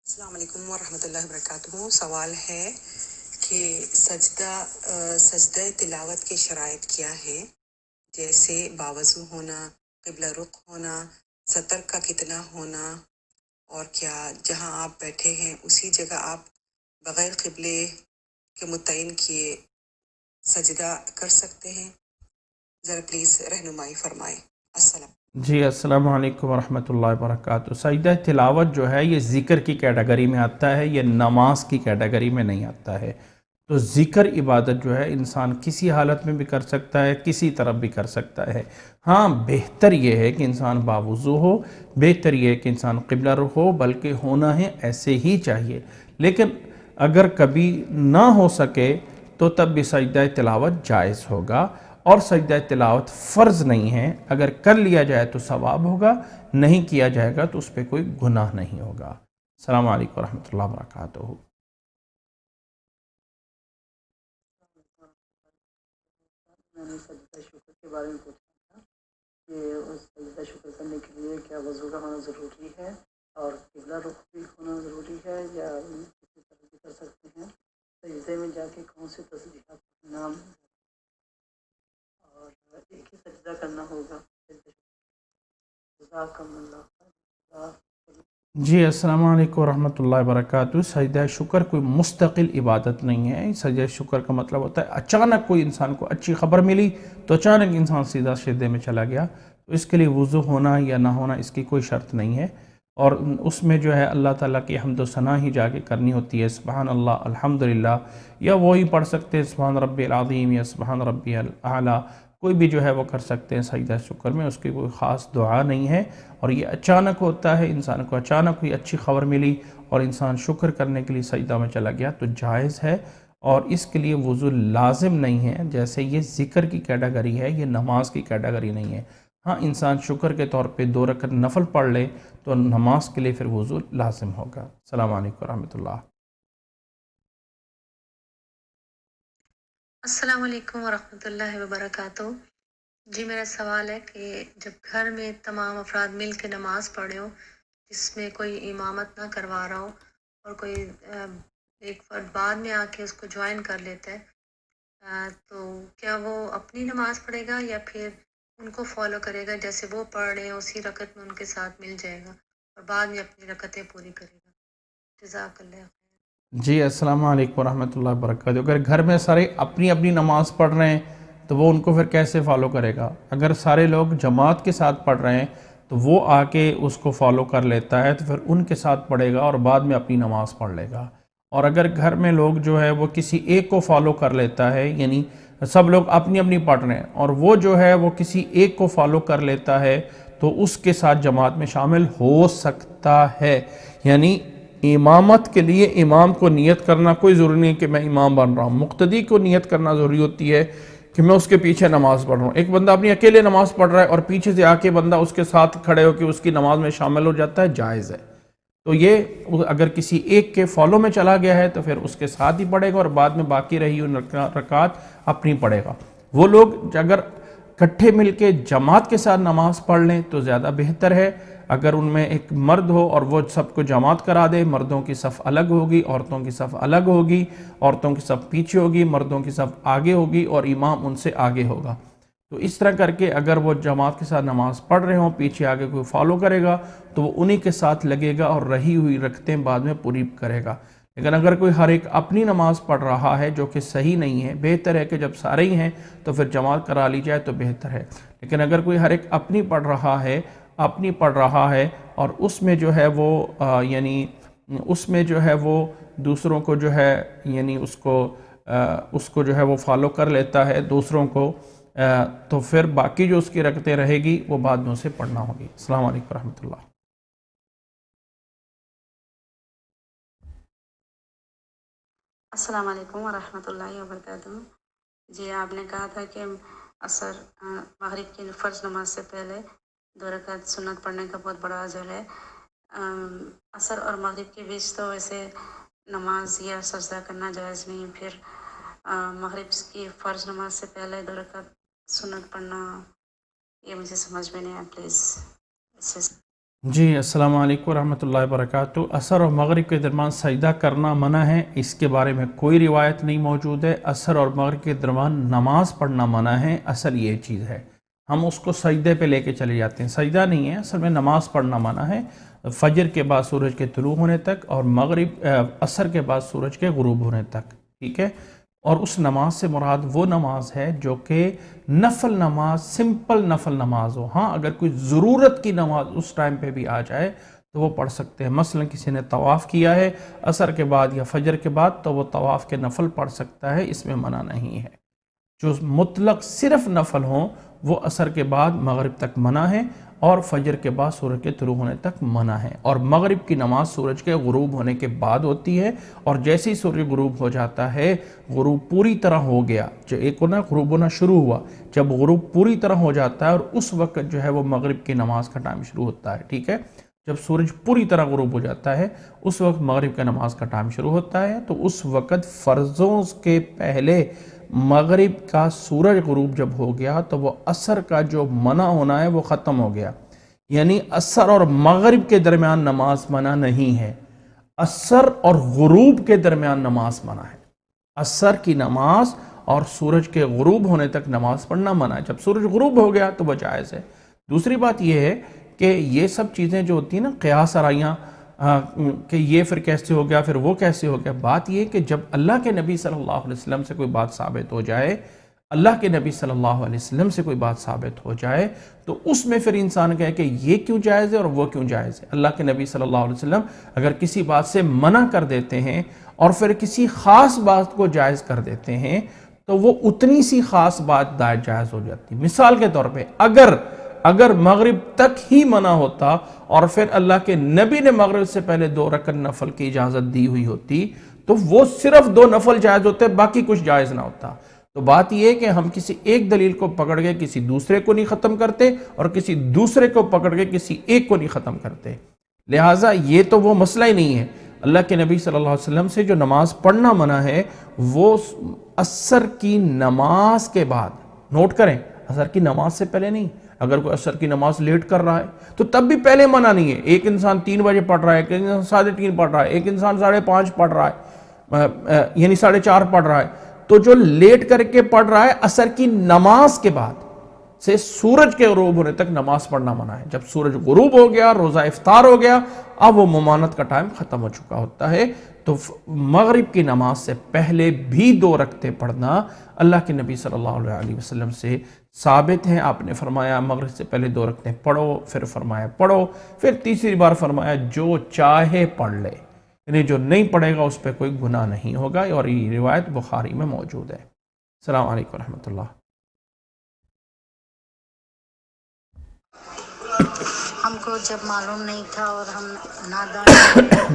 السلام علیکم ورحمۃ اللہ وبرکاتہ۔ سوال ہے کہ سجدہ تلاوت کے شرائط کیا ہے؟ جیسے باوضو ہونا، قبلہ رخ ہونا، سطر کا کتنا ہونا، اور کیا جہاں آپ بیٹھے ہیں اسی جگہ آپ بغیر قبلے کے متعین کیے سجدہ کر سکتے ہیں؟ ذرا پلیز رہنمائی فرمائیں۔ السلام۔ جی السلام علیکم ورحمۃ اللہ وبرکاتہ۔ سجدہ تلاوت جو ہے یہ ذکر کی کیٹیگری میں آتا ہے، یہ نماز کی کیٹیگری میں نہیں آتا ہے۔ تو ذکر عبادت جو ہے انسان کسی حالت میں بھی کر سکتا ہے، کسی طرف بھی کر سکتا ہے۔ ہاں بہتر یہ ہے کہ انسان باوضو ہو، بہتر یہ ہے کہ انسان قبلہ رخ ہو، بلکہ ہونا ہے ایسے ہی چاہیے۔ لیکن اگر کبھی نہ ہو سکے تو تب بھی سجدہ تلاوت جائز ہوگا، اور سجدہ تلاوت فرض نہیں ہے، اگر کر لیا جائے تو ثواب ہوگا، نہیں کیا جائے گا تو اس پہ کوئی گناہ نہیں ہوگا۔ السلام علیکم ورحمۃ اللہ وبرکاتہ۔ میں نے سجدہ شکر کے بارے میں پوچھا تھا کہ سجدہ شکر کرنے کے لیے کیا وضو کا ہونا ضروری ہے اور قبلہ رخ بھی ہونا ضروری ہے یا کسی طرح بھی کر سکتے ہیں؟ سجدے میں جا کے کون سی تسبیحات نام اور ایک ہی سجدہ کرنا ہوگا؟ جزاکم اللہ۔ جی السلام علیکم ورحمۃ اللہ وبرکاتہ۔ سجدہ شکر کوئی مستقل عبادت نہیں ہے۔ سجدہ شکر کا مطلب ہوتا ہے اچانک کوئی انسان کو اچھی خبر ملی تو اچانک انسان سیدھا سجدے میں چلا گیا، تو اس کے لیے وضو ہونا یا نہ ہونا اس کی کوئی شرط نہیں ہے، اور اس میں جو ہے اللہ تعالیٰ کی حمد و ثنا ہی جا کے کرنی ہوتی ہے، سبحان اللہ، الحمدللہ، یا وہی پڑھ سکتے ہیں سبحان ربی العظیم یا سبحان ربی الاعلیٰ، کوئی بھی جو ہے وہ کر سکتے ہیں سجدہ شکر میں، اس کی کوئی خاص دعا نہیں ہے، اور یہ اچانک ہوتا ہے، انسان کو اچانک کوئی اچھی خبر ملی اور انسان شکر کرنے کے لیے سجدہ میں چلا گیا تو جائز ہے، اور اس کے لیے وضو لازم نہیں ہے۔ جیسے یہ ذکر کی کیٹیگری ہے، یہ نماز کی کیٹیگری نہیں ہے۔ ہاں انسان شکر کے طور پہ 2 رکعت نفل پڑھ لے تو نماز کے لیے پھر وضو لازم ہوگا۔ السلام علیکم ورحمۃ اللہ۔ السلام علیکم ورحمۃ اللہ وبرکاتہ۔ جی میرا سوال ہے کہ جب گھر میں تمام افراد مل کے نماز پڑھے ہوں، جس میں کوئی امامت نہ کروا رہا ہو اور کوئی ایک فرد بعد میں آ کے اس کو جوائن کر لیتا ہے، تو کیا وہ اپنی نماز پڑھے گا یا پھر ان کو فالو کرے گا؟ جیسے وہ پڑھ رہے ہیں اسی رکعت میں ان کے ساتھ مل جائے گا اور بعد میں اپنی رکعتیں پوری کرے گا؟ جزاک اللہ۔ جی السلام علیکم ورحمۃ اللہ وبرکاتہ۔ اگر گھر میں سارے اپنی اپنی نماز پڑھ رہے ہیں تو وہ ان کو پھر کیسے فالو کرے گا؟ اگر سارے لوگ جماعت کے ساتھ پڑھ رہے ہیں تو وہ آ کے اس کو فالو کر لیتا ہے تو پھر ان کے ساتھ پڑھے گا اور بعد میں اپنی نماز پڑھ لے گا۔ اور اگر گھر میں لوگ جو ہے وہ کسی ایک کو فالو کر لیتا ہے، یعنی سب لوگ اپنی اپنی پڑھ رہے ہیں اور وہ جو ہے وہ کسی ایک کو فالو کر لیتا ہے تو اس کے ساتھ جماعت میں شامل ہو سکتا ہے، یعنی امامت کے لیے امام کو نیت کرنا کوئی ضروری نہیں کہ میں امام بن رہا ہوں، مقتدی کو نیت کرنا ضروری ہوتی ہے کہ میں اس کے پیچھے نماز پڑھ رہا ہوں۔ ایک بندہ اپنی اکیلے نماز پڑھ رہا ہے اور پیچھے سے آ کے بندہ اس کے ساتھ کھڑے ہو کے اس کی نماز میں شامل ہو جاتا ہے، جائز ہے۔ تو یہ اگر کسی ایک کے فالو میں چلا گیا ہے تو پھر اس کے ساتھ ہی پڑھے گا اور بعد میں باقی رہی ہوئی رکعات اپنی پڑھے گا۔ وہ لوگ اگر کٹھے مل کے جماعت کے ساتھ نماز پڑھ لیں تو زیادہ بہتر ہے۔ اگر ان میں ایک مرد ہو اور وہ سب کو جماعت کرا دے، مردوں کی صف الگ ہوگی، عورتوں کی صف الگ ہوگی، عورتوں کی صف پیچھے ہوگی، مردوں کی صف آگے ہوگی اور امام ان سے آگے ہوگا۔ تو اس طرح کر کے اگر وہ جماعت کے ساتھ نماز پڑھ رہے ہوں، پیچھے آگے کوئی فالو کرے گا تو وہ انہی کے ساتھ لگے گا اور رہی ہوئی رکعتیں بعد میں پوری کرے گا۔ لیکن اگر کوئی ہر ایک اپنی نماز پڑھ رہا ہے جو کہ صحیح نہیں ہے، بہتر ہے کہ جب سارے ہی ہیں تو پھر جماعت کرا لی جائے تو بہتر ہے۔ لیکن اگر کوئی ہر ایک اپنی پڑھ رہا ہے اور اس میں جو ہے وہ اس میں جو ہے وہ دوسروں کو جو ہے اس کو جو ہے وہ فالو کر لیتا ہے دوسروں کو، تو پھر باقی جو اس کی رکعتیں رہے گی وہ بعد میں اسے پڑھنا ہوگی۔ السلام علیکم ورحمۃ اللہ۔ السلام علیکم ورحمۃ اللہ وبرکاتہ۔ جی آپ نے کہا تھا کہ عصر مغرب کی فرض نماز سے پہلے 2 رکعت سنت پڑھنے کا بہت بڑا اجر ہے۔ عصر اور مغرب کے بیچ تو ویسے نماز یا سجدہ کرنا جائز نہیں، پھر مغرب کی فرض نماز سے پہلے 2 رکعت سنت پڑھنا یہ مجھے سمجھ میں نہیں آیا، پلیز۔ جی السلام علیکم ورحمۃ اللہ وبرکاتہ۔ عصر اور مغرب کے درمیان سجدہ کرنا منع ہے، اس کے بارے میں کوئی روایت نہیں موجود ہے۔ عصر اور مغرب کے درمیان نماز پڑھنا منع ہے، اصل یہ چیز ہے، ہم اس کو سجدے پہ لے کے چلے جاتے ہیں، سجدہ نہیں ہے، اصل میں نماز پڑھنا منع ہے فجر کے بعد سورج کے طلوع ہونے تک اور عصر کے بعد سورج کے غروب ہونے تک، ٹھیک ہے۔ اور اس نماز سے مراد وہ نماز ہے جو کہ نفل نماز، سمپل نفل نماز ہو۔ ہاں اگر کوئی ضرورت کی نماز اس ٹائم پہ بھی آ جائے تو وہ پڑھ سکتے ہیں، مثلا کسی نے طواف کیا ہے عصر کے بعد یا فجر کے بعد تو وہ طواف کے نفل پڑھ سکتا ہے، اس میں منع نہیں ہے۔ جو مطلق صرف نفل ہوں وہ عصر کے بعد مغرب تک منع ہے اور فجر کے بعد سورج کے طلوع ہونے تک منع ہے، اور مغرب کی نماز سورج کے غروب ہونے کے بعد ہوتی ہے، اور جیسے ہی سورج غروب ہو جاتا ہے، غروب پوری طرح ہو گیا، جو ایک ہونا غروب ہونا شروع ہوا، جب غروب پوری طرح ہو جاتا ہے اور اس وقت جو ہے وہ مغرب کی نماز کا ٹائم شروع ہوتا ہے، ٹھیک ہے۔ جب سورج پوری طرح غروب ہو جاتا ہے اس وقت مغرب کی نماز کا ٹائم شروع ہوتا ہے، تو اس وقت فرضوں کے پہلے مغرب کا سورج غروب جب ہو گیا تو وہ عصر کا جو منع ہونا ہے وہ ختم ہو گیا، یعنی عصر اور مغرب کے درمیان نماز منع نہیں ہے، عصر اور غروب کے درمیان نماز منع ہے۔ عصر کی نماز اور سورج کے غروب ہونے تک نماز پڑھنا منع ہے، جب سورج غروب ہو گیا تو وہ جائز ہے۔ دوسری بات یہ ہے کہ یہ سب چیزیں جو ہوتی ہیں نا قیاس آرائیاں کہ یہ پھر کیسے ہو گیا، پھر وہ کیسے ہو گیا، بات یہ کہ جب اللہ کے نبی صلی اللہ علیہ وسلم سے کوئی بات ثابت ہو جائے، اللہ کے نبی صلی اللہ علیہ وسلم سے کوئی بات ثابت ہو جائے تو اس میں پھر انسان کہے کہ یہ کیوں جائز ہے اور وہ کیوں جائز ہے۔ اللہ کے نبی صلی اللہ علیہ وسلم اگر کسی بات سے منع کر دیتے ہیں اور پھر کسی خاص بات کو جائز کر دیتے ہیں تو وہ اتنی سی خاص بات جائز ہو جاتی۔ مثال کے طور پہ اگر مغرب تک ہی منع ہوتا اور پھر اللہ کے نبی نے مغرب سے پہلے 2 رکعت نفل کی اجازت دی ہوئی ہوتی تو وہ صرف 2 نفل جائز ہوتے، باقی کچھ جائز نہ ہوتا۔ تو بات یہ ہے کہ ہم کسی ایک دلیل کو پکڑ کے کسی دوسرے کو نہیں ختم کرتے اور کسی دوسرے کو پکڑ کے کسی ایک کو نہیں ختم کرتے، لہٰذا یہ تو وہ مسئلہ ہی نہیں ہے۔ اللہ کے نبی صلی اللہ علیہ وسلم سے جو نماز پڑھنا منع ہے وہ عصر کی نماز کے بعد، نوٹ کریں عصر کی نماز سے پہلے نہیں۔ اگر کوئی عصر کی نماز لیٹ کر رہا ہے تو تب بھی پہلے منع نہیں ہے۔ ایک انسان 3 بجے پڑھ رہا ہے، ایک انسان 3:30 پڑھ رہا ہے، ایک انسان 5:30 پڑھ رہا ہے، یعنی 4:30 پڑھ رہا ہے، تو جو لیٹ کر کے پڑھ رہا ہے عصر کی نماز کے بعد سے سورج کے غروب ہونے تک نماز پڑھنا منع ہے۔ جب سورج غروب ہو گیا، روزہ افطار ہو گیا، اب وہ ممانت کا ٹائم ختم ہو چکا ہوتا ہے، تو مغرب کی نماز سے پہلے بھی 2 رکعتیں پڑھنا اللہ کے نبی صلی اللہ علیہ وسلم سے ثابت ہیں۔ آپ نے فرمایا مغرب سے پہلے 2 رکعتیں پڑھو، پھر فرمایا پڑھو، پھر تیسری بار فرمایا جو چاہے پڑھ لے، یعنی جو نہیں پڑھے گا اس پہ کوئی گناہ نہیں ہوگا، اور یہ روایت بخاری میں موجود ہے۔ السلام علیکم ورحمۃ اللہ۔ ہم کو جب معلوم نہیں تھا اور ہم نادان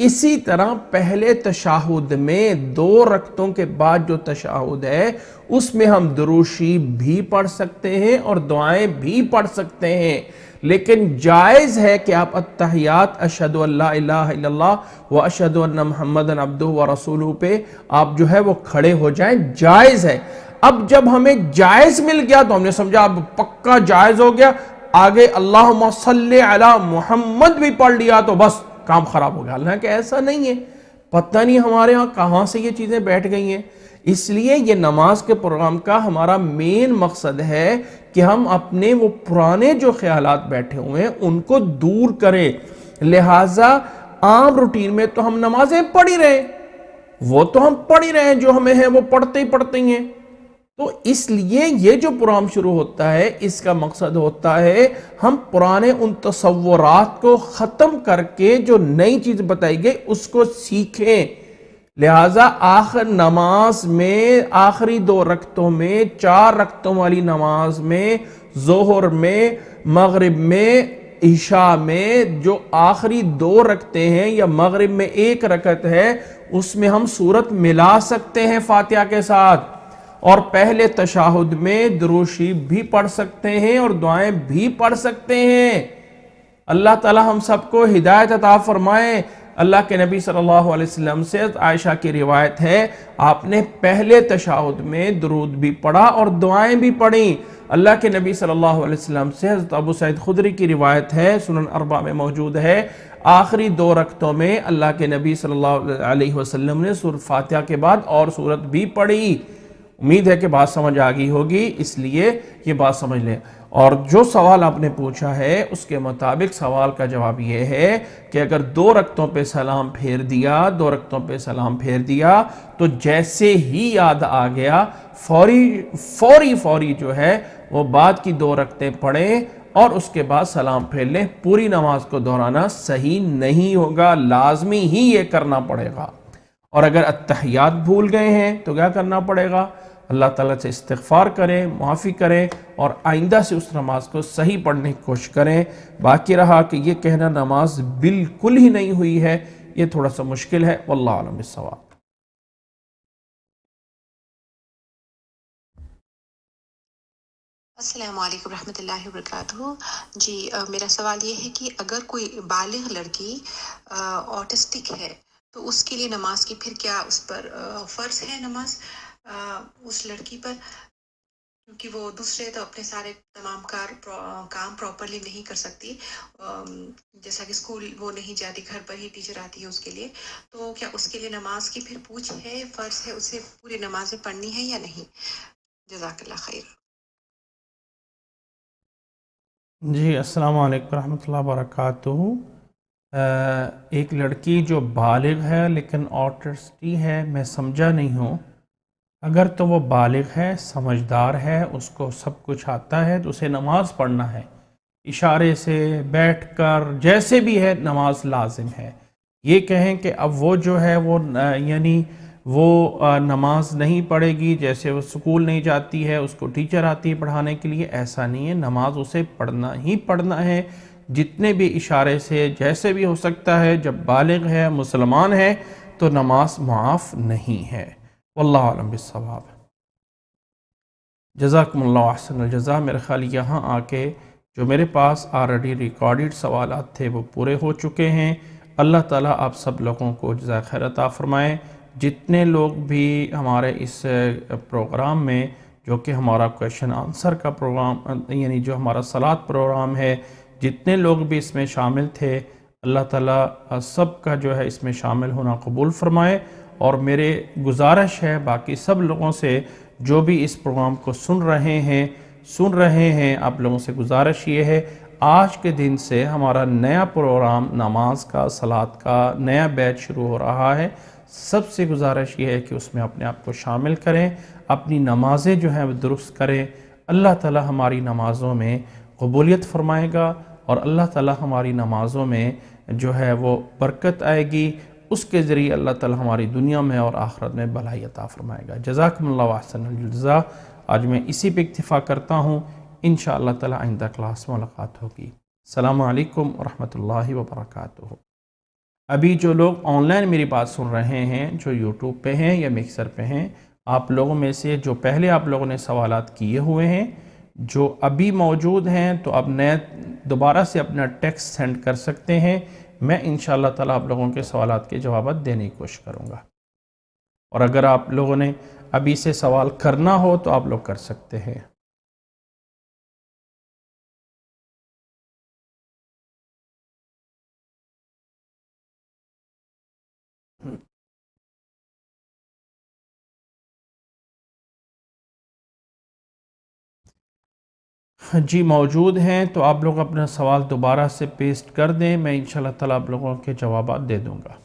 اسی طرح پہلے تشہد میں 2 رکعتوں کے بعد جو تشہد ہے اس میں ہم درود شریف بھی پڑھ سکتے ہیں اور دعائیں بھی پڑھ سکتے ہیں، لیکن جائز ہے کہ آپ التحیات اشہد ان لا الہ الا اللہ و اشہد ان محمد عبدہ و رسولہ پہ آپ جو ہے وہ کھڑے ہو جائیں، جائز ہے۔ اب جب ہمیں جائز مل گیا تو ہم نے سمجھا اب پکا جائز ہو گیا، آگے اللہم صلی علی محمد بھی پڑھ لیا تو بس کام خراب ہو گیا، حالانکہ ایسا نہیں ہے۔ پتہ نہیں ہمارے ہاں کہاں سے یہ چیزیں بیٹھ گئی ہیں۔ اس لیے یہ نماز کے پروگرام کا ہمارا مین مقصد ہے کہ ہم اپنے وہ پرانے جو خیالات بیٹھے ہوئے ہیں ان کو دور کریں، لہٰذا عام روٹین میں تو ہم نمازیں پڑھ ہی رہے ہیں، وہ تو ہم پڑھ ہی رہے ہیں، جو ہمیں ہیں وہ پڑھتے ہی ہیں۔ تو اس لیے یہ جو پروگرام شروع ہوتا ہے اس کا مقصد ہوتا ہے ہم پرانے ان تصورات کو ختم کر کے جو نئی چیز بتائی گئی اس کو سیکھیں۔ لہٰذا آخر نماز میں آخری 2 رکعتوں میں 4 رکعتوں والی نماز میں ظہر میں مغرب میں عشاء میں جو آخری 2 رکعتیں ہیں یا مغرب میں 1 رکعت ہے اس میں ہم سورت ملا سکتے ہیں فاتحہ کے ساتھ، اور پہلے تشہد میں درود شریف بھی پڑھ سکتے ہیں اور دعائیں بھی پڑھ سکتے ہیں۔ اللہ تعالی ہم سب کو ہدایت عطا فرمائے۔ اللہ کے نبی صلی اللہ علیہ وسلم سے عائشہ کی روایت ہے آپ نے پہلے تشہد میں درود بھی پڑھا اور دعائیں بھی پڑھیں۔ اللہ کے نبی صلی اللہ علیہ وسلم سے حضرت ابو سعید خدری کی روایت ہے، سنن 4 میں موجود ہے، آخری 2 رکعتوں میں اللہ کے نبی صلی اللہ علیہ وسلم نے سورۃ فاتحہ کے بعد اور سورت بھی پڑھی۔ امید ہے کہ بات سمجھ آ گئی ہوگی، اس لیے یہ بات سمجھ لیں۔ اور جو سوال آپ نے پوچھا ہے اس کے مطابق سوال کا جواب یہ ہے کہ اگر 2 رکعتوں پہ سلام پھیر دیا 2 رکعتوں پہ سلام پھیر دیا تو جیسے ہی یاد آ گیا فوری جو ہے وہ بعد کی 2 رکعتیں پڑھیں اور اس کے بعد سلام پھیر لیں۔ پوری نماز کو دہرانا صحیح نہیں ہوگا، لازمی ہی یہ کرنا پڑے گا۔ اور اگر التحیات بھول گئے ہیں تو کیا کرنا پڑے گا؟ اللہ تعالیٰ سے استغفار کریں، معافی کریں اور آئندہ سے اس نماز کو صحیح پڑھنے کی کوشش کریں۔ باقی رہا کہ یہ کہنا نماز بالکل ہی نہیں ہوئی ہے، یہ تھوڑا سا مشکل ہے، واللہ اعلم بالصواب۔ السلام علیکم رحمۃ اللہ وبرکاتہ۔ جی میرا سوال یہ ہے کہ اگر کوئی بالغ لڑکی آٹسٹک ہے تو اس کے لیے نماز کی پھر کیا اس پر فرض ہے نماز اس لڑکی پر، کیونکہ وہ دوسرے تو اپنے سارے تمام کام پراپرلی نہیں کر سکتی، جیسا کہ اسکول وہ نہیں جاتی، گھر پر ہی ٹیچر آتی ہے اس کے لیے، تو کیا اس کے لیے نماز کی پھر پوچھ ہے، فرض ہے، اسے پوری نمازیں پڑھنی ہے یا نہیں؟ جزاک اللہ خیر۔ جی السلام علیکم ورحمۃ اللہ وبرکاتہ۔ ایک لڑکی جو بالغ ہے لیکن آٹسٹی ہے، میں سمجھا نہیں ہوں، اگر تو وہ بالغ ہے، سمجھدار ہے، اس کو سب کچھ آتا ہے تو اسے نماز پڑھنا ہے، اشارے سے بیٹھ کر جیسے بھی ہے نماز لازم ہے۔ یہ کہیں کہ اب وہ جو ہے وہ یعنی وہ نماز نہیں پڑھے گی، جیسے وہ سکول نہیں جاتی ہے اس کو ٹیچر آتی ہے پڑھانے کے لیے، ایسا نہیں ہے، نماز اسے پڑھنا ہی پڑھنا ہے، جتنے بھی اشارے سے جیسے بھی ہو سکتا ہے۔ جب بالغ ہے، مسلمان ہے تو نماز معاف نہیں ہے، واللہ اعلم بالصواب۔ جزاکم اللہ احسن الجزا۔ میرے خیال یہاں آ کے جو میرے پاس آلریڈی ریکارڈڈ سوالات تھے وہ پورے ہو چکے ہیں۔ اللہ تعالیٰ آپ سب لوگوں کو جزائے خیر عطا فرمائے۔ جتنے لوگ بھی ہمارے اس پروگرام میں، جو کہ ہمارا کویشچن آنسر کا پروگرام یعنی جو ہمارا صلاۃ پروگرام ہے، جتنے لوگ بھی اس میں شامل تھے، اللہ تعالیٰ سب کا جو ہے اس میں شامل ہونا قبول فرمائے۔ اور میرے گزارش ہے باقی سب لوگوں سے جو بھی اس پروگرام کو سن رہے ہیں آپ لوگوں سے گزارش یہ ہے، آج کے دن سے ہمارا نیا پروگرام نماز کا، صلاۃ کا نیا بیچ شروع ہو رہا ہے۔ سب سے گزارش یہ ہے کہ اس میں اپنے آپ کو شامل کریں، اپنی نمازیں جو ہیں وہ درست کریں۔ اللہ تعالیٰ ہماری نمازوں میں قبولیت فرمائے گا اور اللہ تعالیٰ ہماری نمازوں میں جو ہے وہ برکت آئے گی، اس کے ذریعے اللہ تعالیٰ ہماری دنیا میں اور آخرت میں بھلائی عطا فرمائے گا۔ جزاکم اللہ احسن الجزا۔ آج میں اسی پہ اکتفا کرتا ہوں، انشاءاللہ تعالیٰ آئندہ کلاس میں ملاقات ہوگی۔ السلام علیکم ورحمۃ اللہ وبرکاتہ۔ ابھی جو لوگ آن لائن میری بات سن رہے ہیں، جو یوٹیوب پہ ہیں یا مکسر پہ ہیں، آپ لوگوں میں سے جو پہلے آپ لوگوں نے سوالات کیے ہوئے ہیں، جو ابھی موجود ہیں، تو اب نئے دوبارہ سے اپنا ٹیکسٹ سینڈ کر سکتے ہیں. میں انشاءاللہ تعالیٰ آپ لوگوں کے سوالات کے جوابات دینے کی کوشش کروں گا. اور اگر آپ لوگوں نے ابھی سے سوال کرنا ہو تو آپ لوگ کر سکتے ہیں. جی موجود ہیں، تو آپ لوگ اپنا سوال دوبارہ سے پیسٹ کر دیں، میں انشاءاللہ تعالیٰ آپ لوگوں کے جوابات دے دوں گا.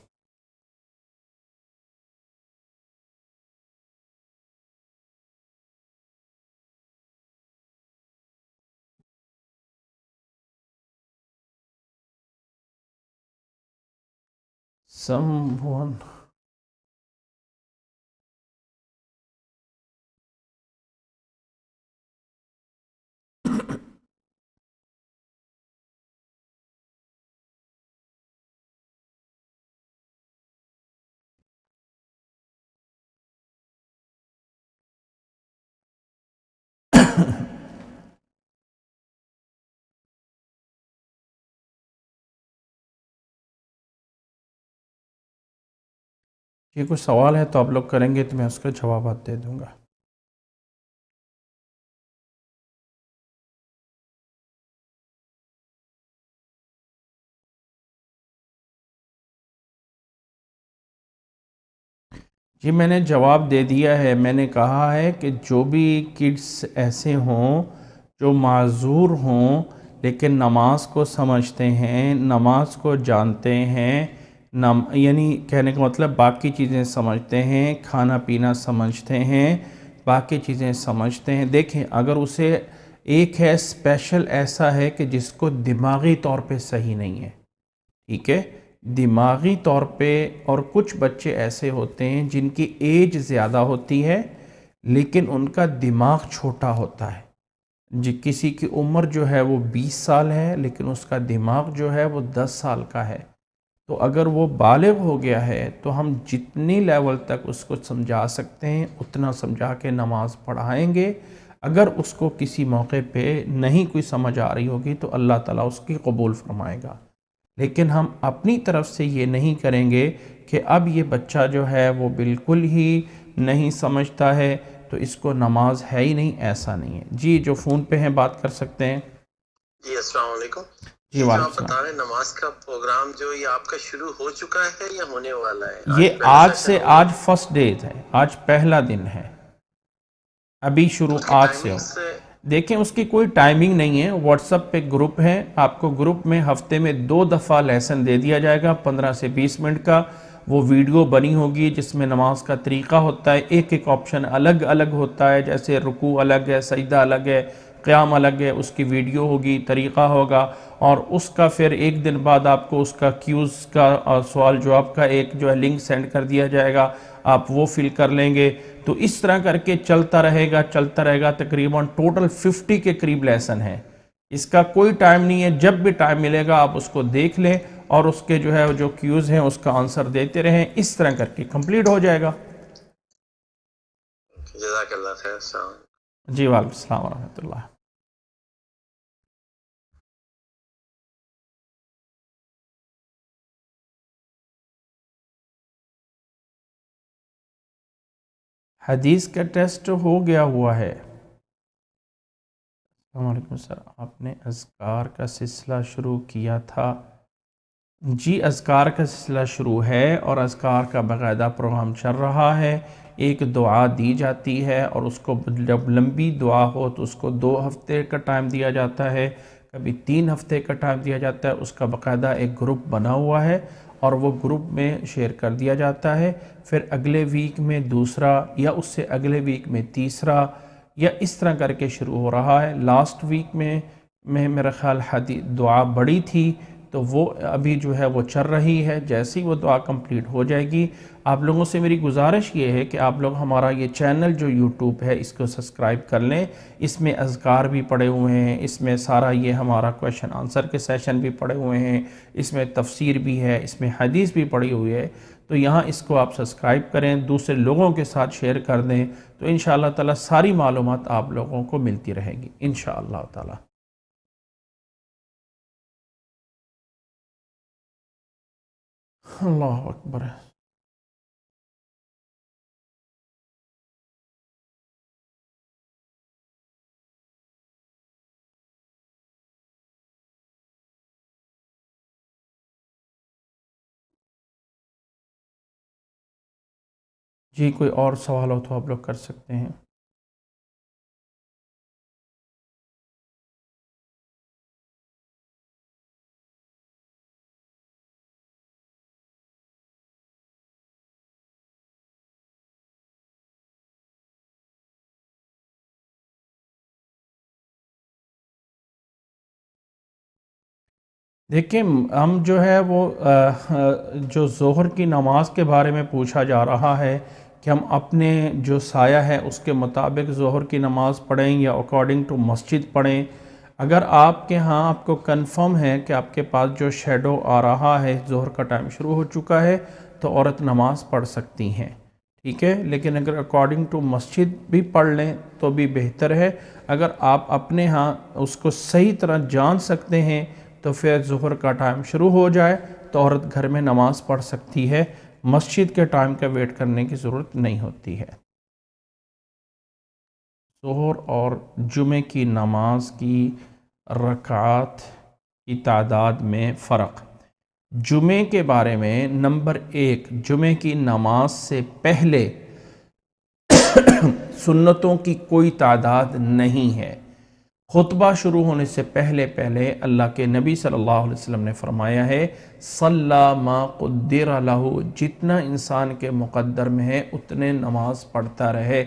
Someone یہ کچھ سوال ہے تو آپ لوگ کریں گے تو میں اس کا جوابات دے دوں گا. جی میں نے جواب دے دیا ہے. میں نے کہا ہے کہ جو بھی کڈس ایسے ہوں جو معذور ہوں لیکن نماز کو سمجھتے ہیں، نماز کو جانتے ہیں، یعنی کہنے کا مطلب باقی چیزیں سمجھتے ہیں، کھانا پینا سمجھتے ہیں، باقی چیزیں سمجھتے ہیں. دیکھیں اگر اسے ایک ہے اسپیشل ایسا ہے کہ جس کو دماغی طور پہ صحیح نہیں ہے، ٹھیک ہے، دماغی طور پہ، اور کچھ بچے ایسے ہوتے ہیں جن کی ایج زیادہ ہوتی ہے لیکن ان کا دماغ چھوٹا ہوتا ہے. جی کسی کی عمر جو ہے وہ 20 سال ہے لیکن اس کا دماغ جو ہے وہ 10 سال کا ہے. تو اگر وہ بالغ ہو گیا ہے تو ہم جتنی لیول تک اس کو سمجھا سکتے ہیں اتنا سمجھا کے نماز پڑھائیں گے. اگر اس کو کسی موقع پہ نہیں کوئی سمجھ آ رہی ہوگی تو اللہ تعالیٰ اس کی قبول فرمائے گا. لیکن ہم اپنی طرف سے یہ نہیں کریں گے کہ اب یہ بچہ جو ہے وہ بالکل ہی نہیں سمجھتا ہے تو اس کو نماز ہے ہی نہیں، ایسا نہیں ہے. جی جو فون پہ ہیں بات کر سکتے ہیں. جی السلام علیکم. جی وعلیکم آپ بتا رہے ہیں نماز کا پروگرام جو یہ آپ کا شروع ہو چکا ہے یا ہونے والا ہے؟ یہ آج فرسٹ ڈے ہے، آج پہلا دن ہے، ابھی شروع آج سے ہو. دیکھیں اس کی کوئی ٹائمنگ نہیں ہے. واٹس ایپ پہ گروپ ہے، آپ کو گروپ میں ہفتے میں 2 دفعہ لیسن دے دیا جائے گا 15 سے 20 منٹ کا. وہ ویڈیو بنی ہوگی جس میں نماز کا طریقہ ہوتا ہے، ایک ایک آپشن الگ الگ ہوتا ہے، جیسے رکوع الگ ہے، سجدہ الگ ہے، قیام الگ ہے، اس کی ویڈیو ہوگی، طریقہ ہوگا. اور اس کا پھر ایک دن بعد آپ کو اس کا کیوز کا سوال جواب کا ایک جو ہے لنک سینڈ کر دیا جائے گا، آپ وہ فل کر لیں گے. تو اس طرح کر کے چلتا رہے گا. تقریباً ٹوٹل 50 کے قریب لیسن ہے. اس کا کوئی ٹائم نہیں ہے، جب بھی ٹائم ملے گا آپ اس کو دیکھ لیں اور اس کے جو ہے جو کیوز ہیں اس کا آنسر دیتے رہیں. اس طرح کر کے کمپلیٹ ہو جائے گا. جزاک اللہ خیر. السلام علیکم. جی وعلیکم السلام ورحمۃ اللہ. حدیث کا ٹیسٹ ہو گیا ہوا ہے. السلام علیکم سر، آپ نے اذکار کا سلسلہ شروع کیا تھا؟ جی اذکار کا سلسلہ شروع ہے اور اذکار کا باقاعدہ پروگرام چل رہا ہے. ایک دعا دی جاتی ہے اور اس کو جب لمبی دعا ہو تو اس کو 2 ہفتے کا ٹائم دیا جاتا ہے، کبھی 3 ہفتے کا ٹائم دیا جاتا ہے. اس کا باقاعدہ ایک گروپ بنا ہوا ہے اور وہ گروپ میں شیئر کر دیا جاتا ہے. پھر اگلے ویک میں دوسرا یا اس سے اگلے ویک میں تیسرا یا اس طرح کر کے شروع ہو رہا ہے. لاسٹ ویک میں میرا خیال دعا بڑی تھی تو وہ ابھی جو ہے وہ چل رہی ہے. جیسی وہ دعا کمپلیٹ ہو جائے گی آپ لوگوں سے میری گزارش یہ ہے کہ آپ لوگ ہمارا یہ چینل جو یوٹیوب ہے اس کو سبسکرائب کر لیں. اس میں اذکار بھی پڑے ہوئے ہیں, اس میں سارا یہ ہمارا کویشچن آنسر کے سیشن بھی پڑے ہوئے ہیں, اس میں تفسیر بھی ہے, اس میں حدیث بھی پڑی ہوئی ہے. تو یہاں اس کو آپ سبسکرائب کریں, دوسرے لوگوں کے ساتھ شیئر کر دیں, تو انشاءاللہ تعالی ساری معلومات آپ لوگوں کو ملتی رہے گی انشاءاللہ تعالی. اللہ اکبر. جی کوئی اور سوال ہو تو آپ لوگ کر سکتے ہیں. دیکھیں ہم جو ہے وہ جو ظہر کی نماز کے بارے میں پوچھا جا رہا ہے کہ ہم اپنے جو سایہ ہے اس کے مطابق ظہر کی نماز پڑھیں یا اکارڈنگ ٹو مسجد پڑھیں. اگر آپ کے ہاں آپ کو کنفرم ہے کہ آپ کے پاس جو شیڈو آ رہا ہے, ظہر کا ٹائم شروع ہو چکا ہے, تو عورت نماز پڑھ سکتی ہیں, ٹھیک ہے. لیکن اگر اکارڈنگ ٹو مسجد بھی پڑھ لیں تو بھی بہتر ہے. اگر آپ اپنے ہاں اس کو صحیح طرح جان سکتے ہیں تو پھر ظہر کا ٹائم شروع ہو جائے تو عورت گھر میں نماز پڑھ سکتی ہے, مسجد کے ٹائم کا ویٹ کرنے کی ضرورت نہیں ہوتی ہے. ظہر اور جمعے کی نماز کی رکعات کی تعداد میں فرق. جمعے کے بارے میں نمبر 1, جمعے کی نماز سے پہلے سنتوں کی کوئی تعداد نہیں ہے. خطبہ شروع ہونے سے پہلے اللہ کے نبی صلی اللہ علیہ وسلم نے فرمایا ہے صلی ما قدر لہ, جتنا انسان کے مقدر میں ہے اتنے نماز پڑھتا رہے,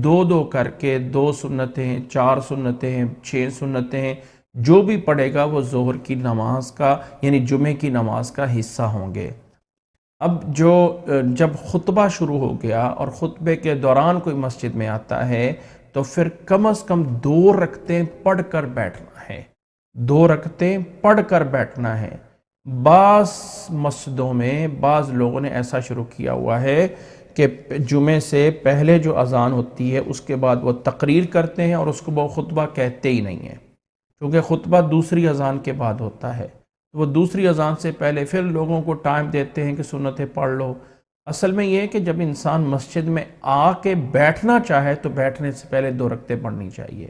2 کر کے, 2 سنتیں, 4 سنتیں, 6 سنتیں, جو بھی پڑھے گا وہ ظہر کی نماز کا یعنی جمعے کی نماز کا حصہ ہوں گے. اب جب خطبہ شروع ہو گیا اور خطبے کے دوران کوئی مسجد میں آتا ہے تو پھر کم از کم 2 رکعتیں پڑھ کر بیٹھنا ہے, 2 رکعتیں پڑھ کر بیٹھنا ہے. بعض مسجدوں میں بعض لوگوں نے ایسا شروع کیا ہوا ہے کہ جمعے سے پہلے جو اذان ہوتی ہے اس کے بعد وہ تقریر کرتے ہیں اور اس کو وہ خطبہ کہتے ہی نہیں ہیں, کیونکہ خطبہ دوسری اذان کے بعد ہوتا ہے. وہ دوسری اذان سے پہلے پھر لوگوں کو ٹائم دیتے ہیں کہ سنتیں پڑھ لو. اصل میں یہ ہے کہ جب انسان مسجد میں آ کے بیٹھنا چاہے تو بیٹھنے سے پہلے 2 رکعتیں پڑھنی چاہیے.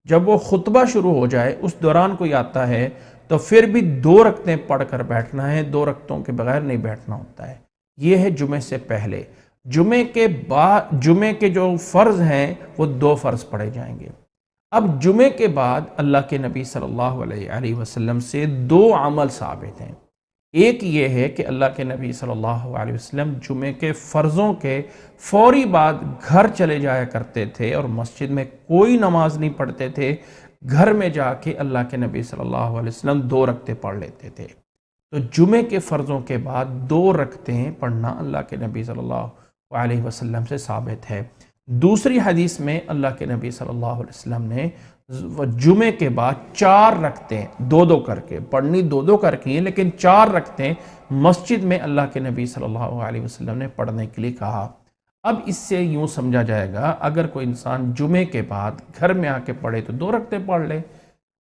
جب وہ خطبہ شروع ہو جائے اس دوران کوئی آتا ہے تو پھر بھی 2 رکعتیں پڑھ کر بیٹھنا ہے, 2 رکعتوں کے بغیر نہیں بیٹھنا ہوتا ہے. یہ ہے جمعے سے پہلے. جمعے کے بعد جمعے کے جو فرض ہیں وہ 2 فرض پڑھے جائیں گے. اب جمعے کے بعد اللہ کے نبی صلی اللہ علیہ وسلم سے 2 عمل ثابت ہیں. ایک یہ ہے کہ اللہ کے نبی صلی اللہ علیہ وسلم جمعے کے فرضوں کے فوری بعد گھر چلے جایا کرتے تھے اور مسجد میں کوئی نماز نہیں پڑھتے تھے. گھر میں جا کے اللہ کے نبی صلی اللہ علیہ وسلم 2 رکعتیں پڑھ لیتے تھے. تو جمعے کے فرضوں کے بعد 2 رکعتیں پڑھنا اللہ کے نبی صلی اللہ علیہ وسلم سے ثابت ہے. دوسری حدیث میں اللہ کے نبی صلی اللہ علیہ وسلم نے جمعے کے بعد 4 رکعتیں 2 کر کے پڑھنی 2 کر کے ہیں, لیکن 4 رکعتیں مسجد میں اللہ کے نبی صلی اللہ علیہ وسلم نے پڑھنے کے لیے کہا. اب اس سے یوں سمجھا جائے گا اگر کوئی انسان جمعے کے بعد گھر میں آ کے پڑھے تو 2 رکعتیں پڑھ لے,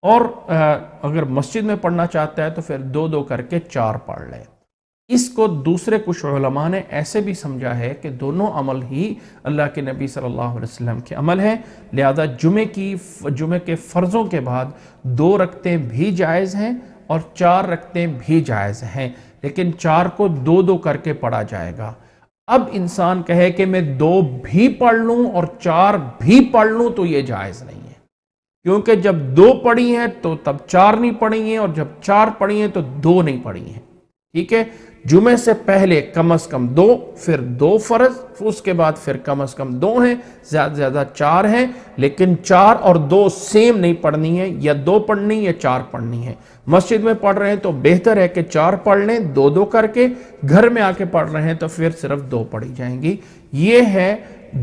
اور اگر مسجد میں پڑھنا چاہتا ہے تو پھر 2 کر کے 4 پڑھ لے. اس کو دوسرے کچھ علماء نے ایسے بھی سمجھا ہے کہ دونوں عمل ہی اللہ کے نبی صلی اللہ علیہ وسلم کے عمل ہیں, لہذا جمعے کے فرضوں کے بعد 2 رکعتیں بھی جائز ہیں اور 4 رکعتیں بھی جائز ہیں, لیکن 4 کو 2 کر کے پڑھا جائے گا. اب انسان کہے کہ میں 2 بھی پڑھ لوں اور 4 بھی پڑھ لوں تو یہ جائز نہیں ہے, کیونکہ جب 2 پڑھی ہیں تو تب 4 نہیں پڑھی ہیں, اور جب 4 پڑھی ہیں تو 2 نہیں پڑھی ہیں. ٹھیک ہے, جمعے سے پہلے کم از کم 2، پھر 2 فرض، اس کے بعد پھر کم از کم 2 ہیں، زیادہ زیادہ 4 ہیں، لیکن 4 اور 2 سیم نہیں پڑھنی ہے، یا 2 پڑھنی یا 4 پڑھنی ہے۔ مسجد میں پڑھ رہے ہیں تو بہتر ہے کہ 4 پڑھ لیں 2 کر کے، گھر میں آ کے پڑھ رہے ہیں تو پھر صرف 2 پڑھی جائیں گی۔ یہ ہے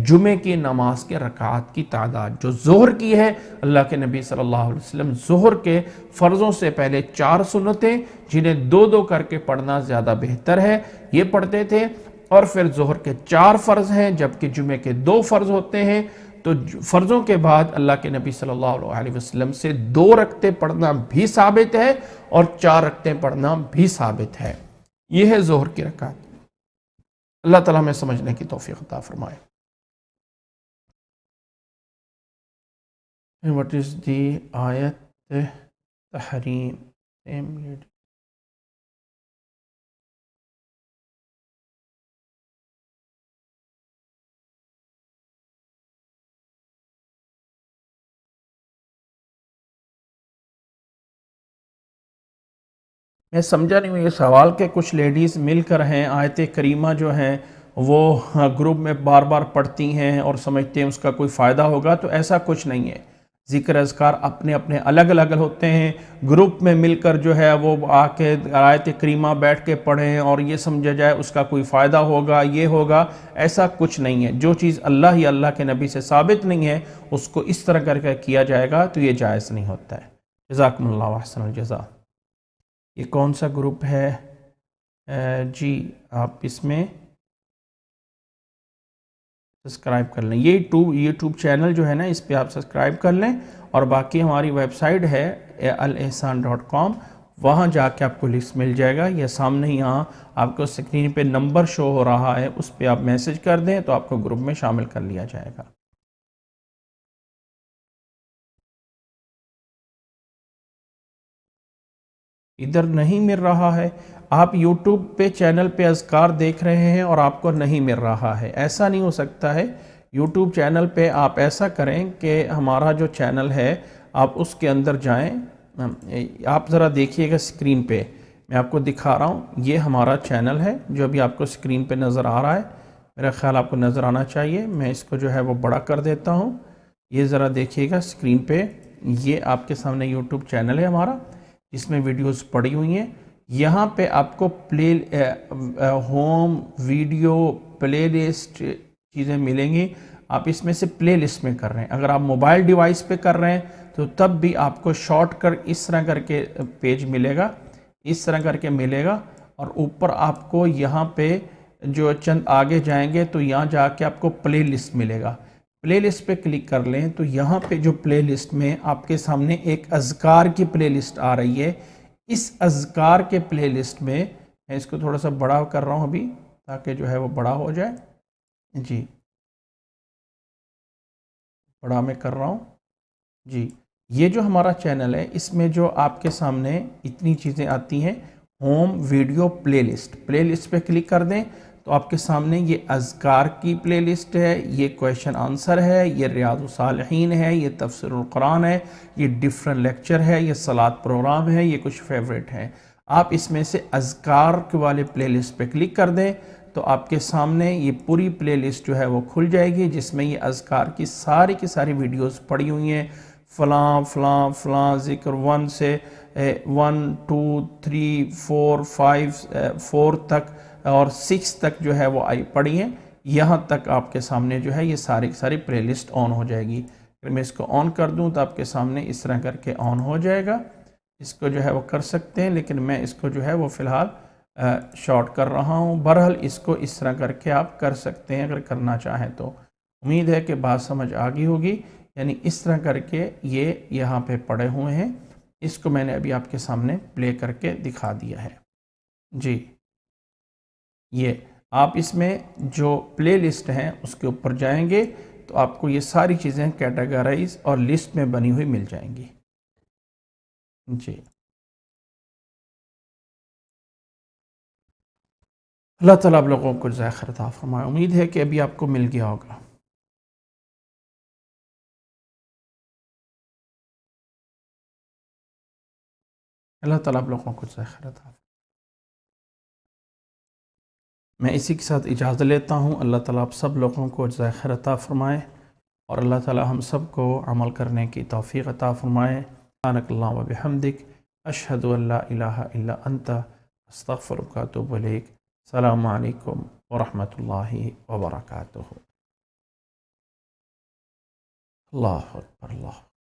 جمعے کی نماز کے رکعات کی تعداد۔ جو ظہر کی ہے، اللہ کے نبی صلی اللہ علیہ وسلم ظہر کے فرضوں سے پہلے 4 سنتیں جنہیں 2 کر کے پڑھنا زیادہ بہتر ہے، یہ پڑھتے تھے، اور پھر ظہر کے 4 فرض ہیں جبکہ جمعے کے 2 فرض ہوتے ہیں۔ تو فرضوں کے بعد اللہ کے نبی صلی اللہ علیہ وسلم سے 2 رکعتیں پڑھنا بھی ثابت ہے اور 4 رکعتیں پڑھنا بھی ثابت ہے۔ یہ ہے ظہر کی رکعت۔ اللہ تعالیٰ ہمیں سمجھنے کی توفیق عطا فرمائے۔ What is the ayat tahreem? میں سمجھا نہیں ہوں، یہ سوال کہ کچھ لیڈیز مل کر ہیں آیت کریمہ جو ہیں وہ گروپ میں بار بار پڑھتی ہیں اور سمجھتے ہیں اس کا کوئی فائدہ ہوگا، تو ایسا کچھ نہیں ہے۔ ذکر اذکار اپنے اپنے الگ الگ ہوتے ہیں، گروپ میں مل کر جو ہے وہ آ کے آیت کریمہ بیٹھ کے پڑھیں اور یہ سمجھا جائے اس کا کوئی فائدہ ہوگا، یہ ہوگا، ایسا کچھ نہیں ہے۔ جو چیز اللہ یا اللہ کے نبی سے ثابت نہیں ہے اس کو اس طرح کر کے کیا جائے گا تو یہ جائز نہیں ہوتا ہے۔ جزاکم اللہ احسن الجزا۔ یہ کون سا گروپ ہے؟ جی آپ اس میں سبسکرائب کر لیں، یہ یوٹیوب چینل جو ہے نا اس پہ آپ سبسکرائب کر لیں، اور باقی ہماری ویب سائٹ ہے alihsan.com، وہاں جا کے آپ کو لسٹ مل جائے گا، یا سامنے یہاں آپ کو سکرین پہ نمبر شو ہو رہا ہے، اس پہ آپ میسج کر دیں تو آپ کو گروپ میں شامل کر لیا جائے گا۔ ادھر نہیں مل رہا ہے، آپ یوٹیوب پہ چینل پہ اذکار دیکھ رہے ہیں اور آپ کو نہیں مل رہا ہے، ایسا نہیں ہو سکتا ہے۔ یوٹیوب چینل پہ آپ ایسا کریں کہ ہمارا جو چینل ہے آپ اس کے اندر جائیں، آپ ذرا دیکھیے گا سکرین پہ، میں آپ کو دکھا رہا ہوں، یہ ہمارا چینل ہے جو ابھی آپ کو سکرین پہ نظر آ رہا ہے، میرا خیال آپ کو نظر آنا چاہیے، میں اس کو جو ہے وہ بڑا کر دیتا ہوں، یہ ذرا دیکھیے گا سکرین پہ، یہ آپ کے سامنے یوٹیوب چینل ہے ہمارا، اس میں ویڈیوز پڑی ہوئی ہیں۔ یہاں پہ آپ کو ہوم ویڈیو پلے لسٹ چیزیں ملیں گی، آپ اس میں سے پلے لسٹ میں کر رہے ہیں۔ اگر آپ موبائل ڈیوائس پہ کر رہے ہیں تو تب بھی آپ کو شارٹ کر اس طرح کر کے پیج ملے گا، اس طرح کر کے ملے گا، اور اوپر آپ کو یہاں پہ جو چند آگے جائیں گے تو یہاں جا کے آپ کو پلے لسٹ ملے گا، پلے لسٹ پہ کلک کر لیں تو یہاں پہ جو پلے لسٹ میں آپ کے سامنے ایک اذکار کی پلے لسٹ آ رہی ہے، اس اذکار کے پلے لسٹ میں میں اس کو تھوڑا سا بڑا کر رہا ہوں ابھی تاکہ جو ہے وہ بڑا ہو جائے، جی بڑا میں کر رہا ہوں، جی یہ جو ہمارا چینل ہے اس میں جو آپ کے سامنے اتنی چیزیں آتی ہیں، ہوم ویڈیو پلے لسٹ پہ کلک کر دیں تو آپ کے سامنے یہ اذکار کی پلے لسٹ ہے، یہ کویشچن آنسر ہے، یہ ریاض الصالحین ہے، یہ تفسیر القرآن ہے، یہ ڈیفرنٹ لیکچر ہے، یہ صلاۃ پروگرام ہے، یہ کچھ فیوریٹ ہیں۔ آپ اس میں سے اذکار کے والے پلے لسٹ پہ کلک کر دیں تو آپ کے سامنے یہ پوری پلے لسٹ جو ہے وہ کھل جائے گی، جس میں یہ اذکار کی ساری ویڈیوز پڑی ہوئی ہیں، فلاں فلاں فلاں ذکر 1 سے 1 2 3 4 5 4 تک اور 6 تک جو ہے وہ پڑھی ہیں، یہاں تک آپ کے سامنے جو ہے یہ ساری پلے لسٹ آن ہو جائے گی۔ اگر میں اس کو آن کر دوں تو آپ کے سامنے اس طرح کر کے آن ہو جائے گا، اس کو جو ہے وہ کر سکتے ہیں، لیکن میں اس کو جو ہے وہ فی الحال شارٹ کر رہا ہوں۔ بہرحال اس کو اس طرح کر کے آپ کر سکتے ہیں اگر کرنا چاہیں تو۔ امید ہے کہ بات سمجھ آ گئی ہوگی، یعنی اس طرح کر کے یہ یہاں پہ پڑے ہوئے ہیں، اس کو میں نے ابھی آپ کے سامنے پلے کر کے دکھا دیا ہے۔ جی یہ آپ اس میں جو پلے لسٹ ہیں اس کے اوپر جائیں گے تو آپ کو یہ ساری چیزیں کیٹیگرائز اور لسٹ میں بنی ہوئی مل جائیں گی۔ جی اللہ تعالیٰ آپ لوگوں کو جزائے خیر عطا فرمائے، امید ہے کہ ابھی آپ کو مل گیا ہوگا۔ اللہ تعالیٰ آپ لوگوں کو جزائے خیر عطا فرمائے۔ میں اسی کے ساتھ اجازت لیتا ہوں. اللہ تعالیٰ آپ سب لوگوں کو جزائے خیر عطا فرمائے اور اللہ تعالیٰ ہم سب کو عمل کرنے کی توفیق عطا فرمائے. سبحانک اللہم و بحمدک اشہد ان لا الہ الا انت استغفرک و اتوب الیک. السلام علیکم ورحمۃ اللہ وبرکاتہ. اللہ اکبر اللہ.